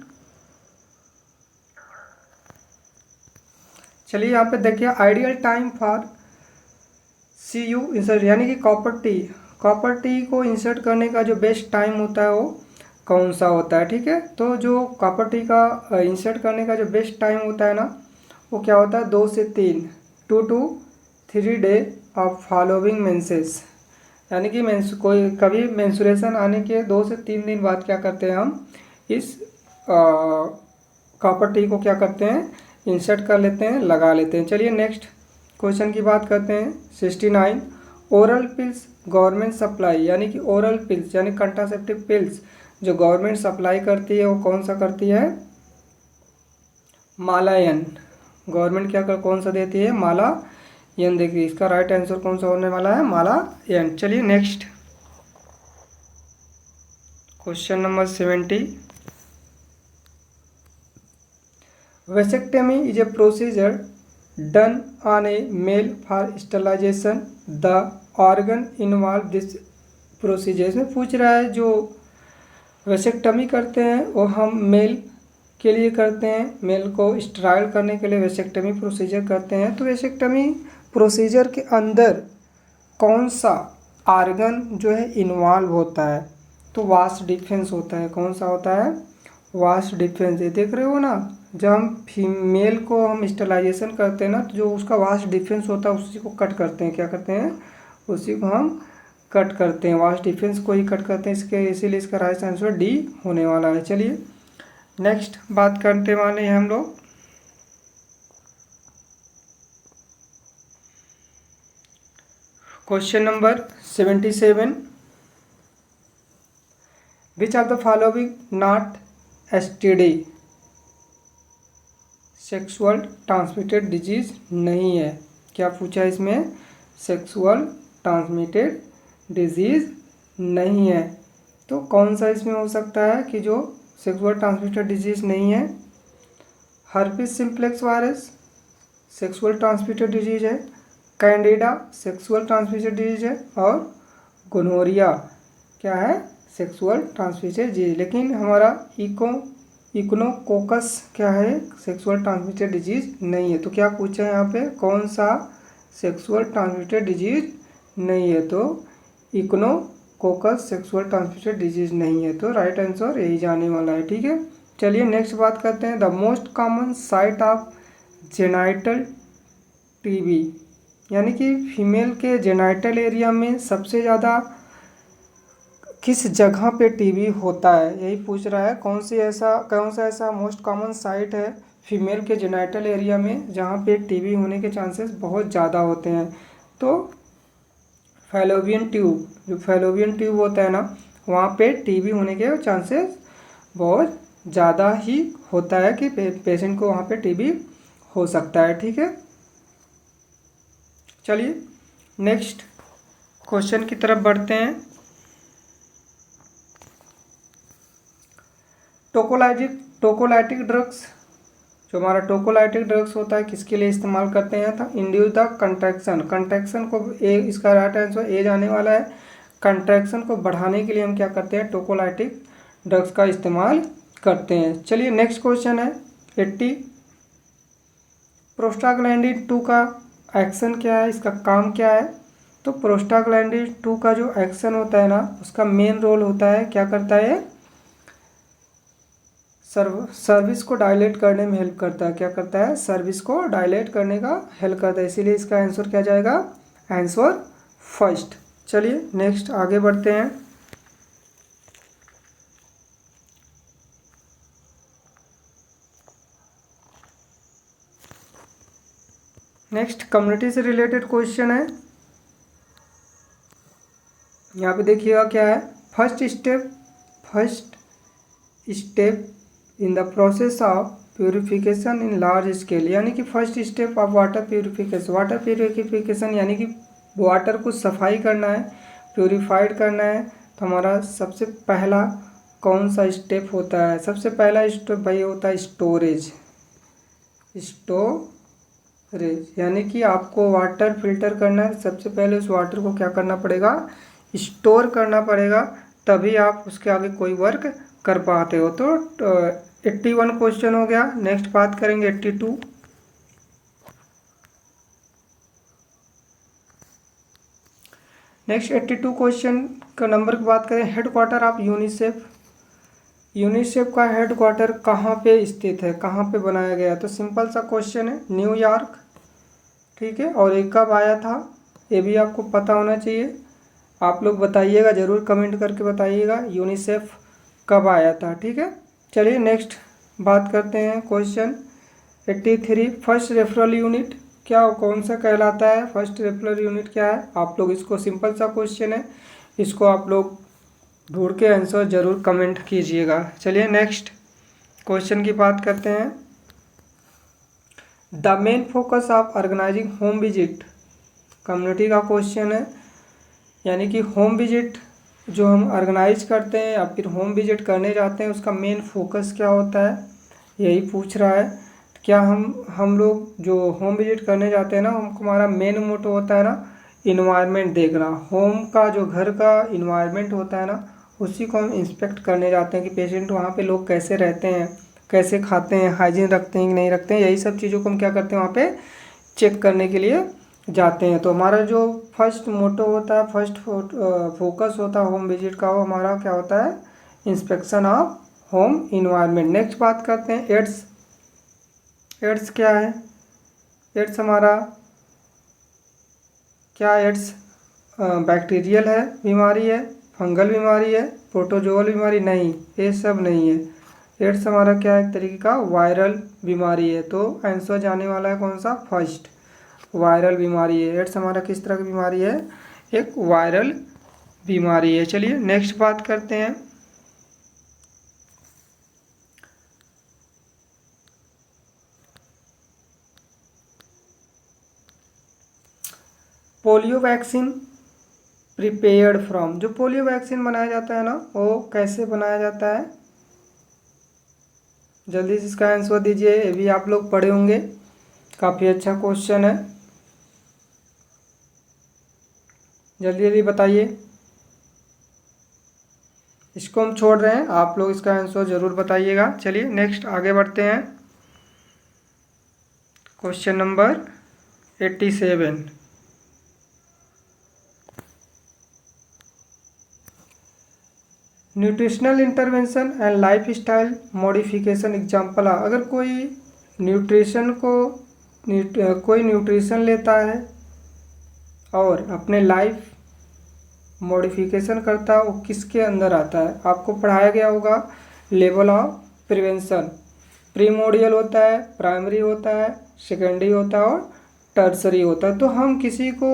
चलिए यहाँ पे देखिए ideal time for CU insert, यानी कि कॉपर टी को इंसर्ट करने का जो बेस्ट टाइम होता है वो कौन सा होता है। ठीक है, तो जो कॉपर टी का इंसर्ट करने का जो बेस्ट टाइम होता है ना वो क्या होता है, 2 से 3 2 to 3 day of following menses, यानी कि कोई कभी मेंसुरेशन आने के 2 से 3 दिन बाद क्या करते हैं हम इस कॉपर टी को क्या करते हैं, इंसर्ट कर लेते हैं, लगा लेते हैं। चलिए नेक्स्ट क्वेश्चन की बात करते हैं 69। ओरल पिल्स गवर्नमेंट सप्लाई, यानी कि ओरल पिल्स यानी कंट्रासेप्टिव पिल्स जो गवर्नमेंट सप्लाई करती है वो कौन सा करती है, मालायन। गवर्नमेंट क्या कर कौन सा देती है, मालायन देखिए। इसका राइट आंसर कौन सा होने वाला है, मालायन। चलिए next question number 70। Vasectomy is a procedure done on a male for sterilization. The organ involved this procedure। इसमें पूछ रहा है जो वेसेक्टमी करते हैं वो हम मेल के लिए करते हैं, मेल को स्टेराइल करने के लिए वेसेक्टमी प्रोसीजर करते हैं। तो वेसेक्टमी प्रोसीजर के अंदर कौन सा आर्गन जो है इन्वॉल्व होता है, तो वास्ट डिफेंस होता है। कौन सा होता है, वास्ट डिफेंस। ये देख रहे हो ना जब हम फीमेल को हम स्टरलाइजेशन करते हैं ना, तो जो उसका वास्ट डिफरेंस होता है उसी को कट करते हैं। क्या करते हैं? उसी को हम कट करते हैं, वास्ट डिफरेंस को ही कट करते हैं। इसके इसीलिए इसका राइट आंसर डी होने वाला है। चलिए नेक्स्ट बात करते वाले हैं हम लोग question number 77। Which of the following not STD sexual transmitted disease नहीं है? क्या पूछा है इसमें? सेक्सुअल ट्रांसमिटेड डिजीज नहीं है। तो कौन सा इसमें हो सकता है कि जो सेक्सुअल ट्रांसमिटेड डिजीज नहीं है? Herpes simplex virus sexual transmitted disease है, कैंडिडा सेक्सुअल ट्रांसमिटेड डिजीज है, और गोनोरिया क्या है? Sexual transmitted disease. लेकिन हमारा इकोनोकोकस क्या है? सेक्सुअल ट्रांसमिटेड डिजीज नहीं है। तो क्या पूछा है यहाँ पे? कौन सा सेक्सुअल ट्रांसमिटेड डिजीज नहीं है? तो इकोनोकोकस सेक्सुअल ट्रांसमिटेड डिजीज नहीं है। तो राइट आंसर यही जाने वाला है। ठीक है, चलिए नेक्स्ट बात करते हैं। The most common site of genital TB, यानी कि फीमेल के जेनाइटल एरिया में सबसे ज़्यादा किस जगह पे टीबी होता है, यही पूछ रहा है। कौन सा ऐसा मोस्ट कॉमन साइट है फीमेल के जेनाइटल एरिया में जहाँ पे टीबी होने के चांसेस बहुत ज़्यादा होते हैं? तो फैलोपियन ट्यूब, जो फैलोपियन ट्यूब होता है ना, वहाँ पे टीबी होने के चांसेस बहुत ज़्यादा ही होता है कि पेशेंट को वहाँ पे टीबी हो सकता है। ठीक है, चलिए नेक्स्ट क्वेश्चन की तरफ बढ़ते हैं। टोकोलाइटिक ड्रग्स, जो हमारा टोकोलाइटिक ड्रग्स होता है किसके लिए इस्तेमाल करते हैं? था इंड्यूस द कंट्रैक्शन को इसका राइट आंसर ए जाने वाला है। कंट्रैक्शन को बढ़ाने के लिए हम क्या करते हैं? टोकोलाइटिक ड्रग्स का इस्तेमाल करते हैं। चलिए नेक्स्ट क्वेश्चन है 80। प्रोस्टाग्लैंडिन 2 का एक्शन क्या है, इसका काम क्या है? तो प्रोस्टाग्लैंडिन 2 का जो एक्शन होता है ना, उसका मेन रोल होता है, क्या करता है? सर्विस को डायलेट करने में हेल्प करता है। क्या करता है? सर्विस को डायलेट करने का हेल्प करता है। इसीलिए इसका आंसर क्या जाएगा? Answer first. चलिए नेक्स्ट आगे बढ़ते हैं। नेक्स्ट कम्युनिटी से रिलेटेड क्वेश्चन है। यहाँ पे देखिएगा क्या है? First step in the process of purification in large scale, यानी कि first step of water purification यानी कि वाटर को सफाई करना है, प्योरीफाइड करना है। तो हमारा सबसे पहला कौन सा स्टेप होता है? सबसे पहला स्टेप भाई होता है स्टोरेज, यानी कि आपको वाटर फिल्टर करना है। सबसे पहले उस वाटर को क्या करना पड़ेगा? स्टोर करना पड़ेगा, तभी आप उसके आगे कोई वर्क कर पाते हो। तो 81 क्वेश्चन हो गया। नेक्स्ट बात करेंगे 82। नेक्स्ट 82 क्वेश्चन का नंबर की बात करें। हेडक्वार्टर ऑफ यूनिसेफ का हेडक्वार्टर कहाँ पे स्थित है, कहाँ पे बनाया गया? तो सिंपल सा क्वेश्चन है, न्यूयॉर्क। ठीक है, और ये कब आया था ये भी आपको पता होना चाहिए। आप लोग बताइएगा, ज़रूर कमेंट करके बताइएगा यूनिसेफ कब आया था। ठीक है, चलिए नेक्स्ट बात करते हैं क्वेश्चन 83। फर्स्ट रेफरल यूनिट क्या, कौन सा कहलाता है? फर्स्ट रेफरल यूनिट क्या है? आप लोग इसको, सिंपल सा क्वेश्चन है, इसको आप लोग ढूंढ के आंसर ज़रूर कमेंट कीजिएगा। चलिए नेक्स्ट क्वेश्चन की बात करते हैं। The main focus of organising home visit, community का क्वेश्चन है, यानी कि होम विजिट जो हम ऑर्गेनाइज करते हैं या फिर होम विजिट करने जाते हैं, उसका मेन फोकस क्या होता है, यही पूछ रहा है। क्या हम लोग जो होम विजिट करने जाते हैं ना, हमारा मेन मोटो होता है ना इन्वायरमेंट देखना। होम का जो घर का इन्वायरमेंट होता है ना, उसी को हम इंस्पेक्ट करने जाते हैं कि पेशेंट वहाँ पे लोग कैसे रहते हैं, कैसे खाते हैं, हाइजीन रखते हैं कि नहीं रखते हैं। यही सब चीज़ों को हम क्या करते हैं, वहाँ पे चेक करने के लिए जाते हैं। तो हमारा जो फर्स्ट मोटो होता है, फर्स्ट फोकस होता है होम विजिट का, वो हमारा क्या होता है? Inspection of home environment. Next बात करते हैं एड्स क्या है? एड्स हमारा क्या, एड्स बैक्टीरियल है बीमारी है, फंगल बीमारी है, प्रोटोजोअल बीमारी? नहीं, ये सब नहीं है। एड्स हमारा क्या है, एक तरीके का वायरल बीमारी है। तो आंसर जाने वाला है कौन सा, फर्स्ट, वायरल बीमारी है। एड्स हमारा किस तरह की बीमारी है, एक वायरल बीमारी है। चलिए नेक्स्ट बात करते हैं। पोलियो वैक्सीन प्रिपेयर्ड फ्रॉम, जो पोलियो वैक्सीन बनाया जाता है ना, वो कैसे बनाया जाता है? जल्दी से इसका आंसर दीजिए, ये भी आप लोग पढ़े होंगे, काफ़ी अच्छा क्वेश्चन है, जल्दी जल्दी बताइए। इसको हम छोड़ रहे हैं, आप लोग इसका आंसर ज़रूर बताइएगा। चलिए नेक्स्ट आगे बढ़ते हैं। Question number 87, nutritional intervention and life style modification example. अगर कोई न्यूट्रिशन लेता है और अपने लाइफ मॉडिफिकेशन करता है, वो किसके अंदर आता है? आपको पढ़ाया गया होगा लेवल ऑफ प्रिवेंशन। प्रीमोडियल होता है, प्राइमरी होता है, सेकेंडरी होता है और टर्सरी होता है। तो हम किसी को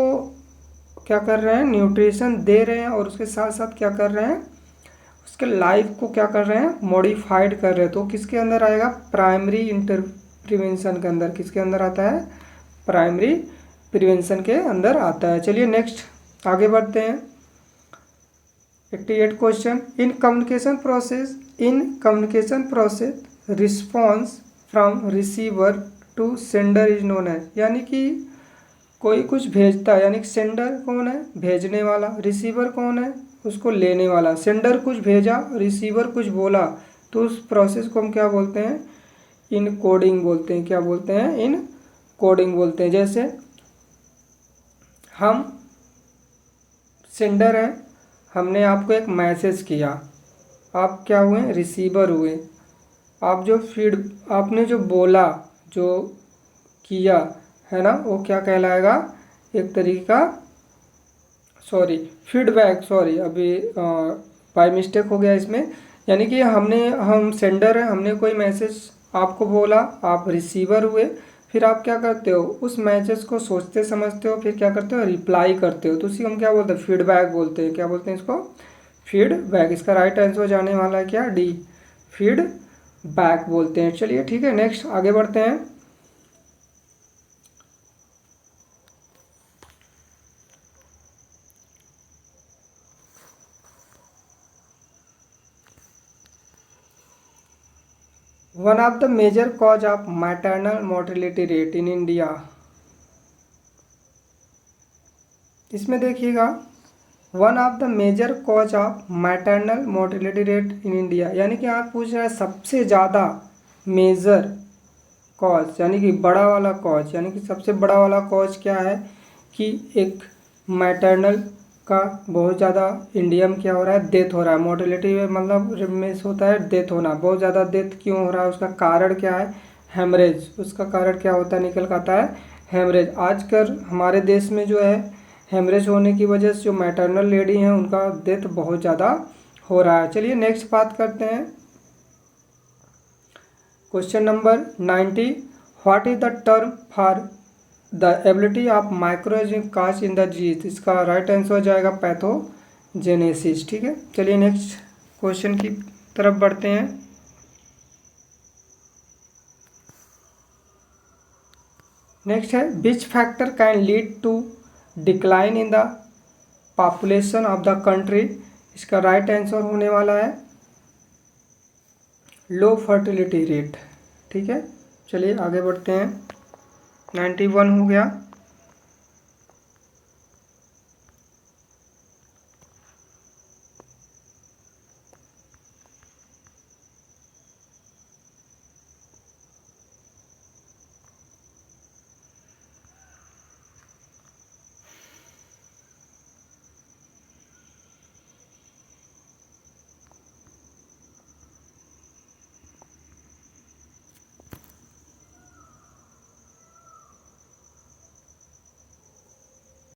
क्या कर रहे हैं, न्यूट्रिशन दे रहे हैं और उसके साथ साथ क्या कर रहे हैं, उसके लाइफ को क्या कर रहे हैं, मॉडिफाइड कर रहे हैं। तो किसके अंदर आएगा, प्राइमरी प्रिवेंशन के अंदर। किसके अंदर आता है, प्राइमरी प्रिवेंशन के अंदर आता है। चलिए नेक्स्ट आगे बढ़ते हैं। 88 question, in communication process response from receiver to sender is known है। यानी कि कोई कुछ भेजता है, यानी कि सेंडर कौन है, भेजने वाला, रिसीवर कौन है, उसको लेने वाला। सेंडर कुछ भेजा, रिसीवर कुछ बोला, तो उस प्रोसेस को हम क्या बोलते हैं, इन कोडिंग बोलते हैं। क्या बोलते हैं, इन कोडिंग बोलते हैं। जैसे हम सेंडर हैं, हमने आपको एक मैसेज किया, आप क्या हुए, रिसीवर हुए। आप जो आपने जो बोला, जो किया है ना, वो क्या कहलाएगा, एक तरीके का फीडबैक, अभी बाय मिस्टेक हो गया इसमें। यानी कि हम सेंडर हैं, हमने कोई मैसेज आपको बोला, आप रिसीवर हुए, फिर आप क्या करते हो, उस मैसेज को सोचते समझते हो, फिर क्या करते हो, रिप्लाई करते हो। तो उसी हम क्या बोलते हैं, फीडबैक बोलते हैं। क्या बोलते हैं इसको, फीडबैक। इसका राइट आंसर जाने वाला है क्या, डी, फीडबैक बोलते हैं। चलिए ठीक है, नेक्स्ट आगे बढ़ते हैं। One of the major cause of maternal mortality rate in India. इसमें देखिएगा, one of the major cause of maternal mortality rate in India, यानी कि आप पूछ रहे हैं सबसे ज़्यादा मेजर कॉज, यानी कि बड़ा वाला कॉज, यानी कि सबसे बड़ा वाला कॉज क्या है कि एक मैटरनल का बहुत ज़्यादा इंडिया में क्या हो रहा है, डेथ हो रहा है। मोर्टेलिटी मतलब में होता है डेथ होना, बहुत ज़्यादा डेथ क्यों हो रहा है, उसका कारण क्या है, हेमरेज। उसका कारण क्या होता है, निकल कर आता है हेमरेज। आजकल हमारे देश में जो है हेमरेज होने की वजह से जो मैटरनल लेडी हैं उनका डेथ बहुत ज़्यादा हो रहा है। चलिए नेक्स्ट बात करते हैं। Question number 90, what is the term for the ability of microorganism cast in the gene. इसका राइट आंसर हो जाएगा पैथोजेनेसिस। ठीक है, चलिए नेक्स्ट क्वेश्चन की तरफ बढ़ते हैं। नेक्स्ट है, which factor can lead to decline in the population of the country. इसका राइट आंसर होने वाला है लो फर्टिलिटी रेट। ठीक है, चलिए आगे बढ़ते हैं। 91 हो गया।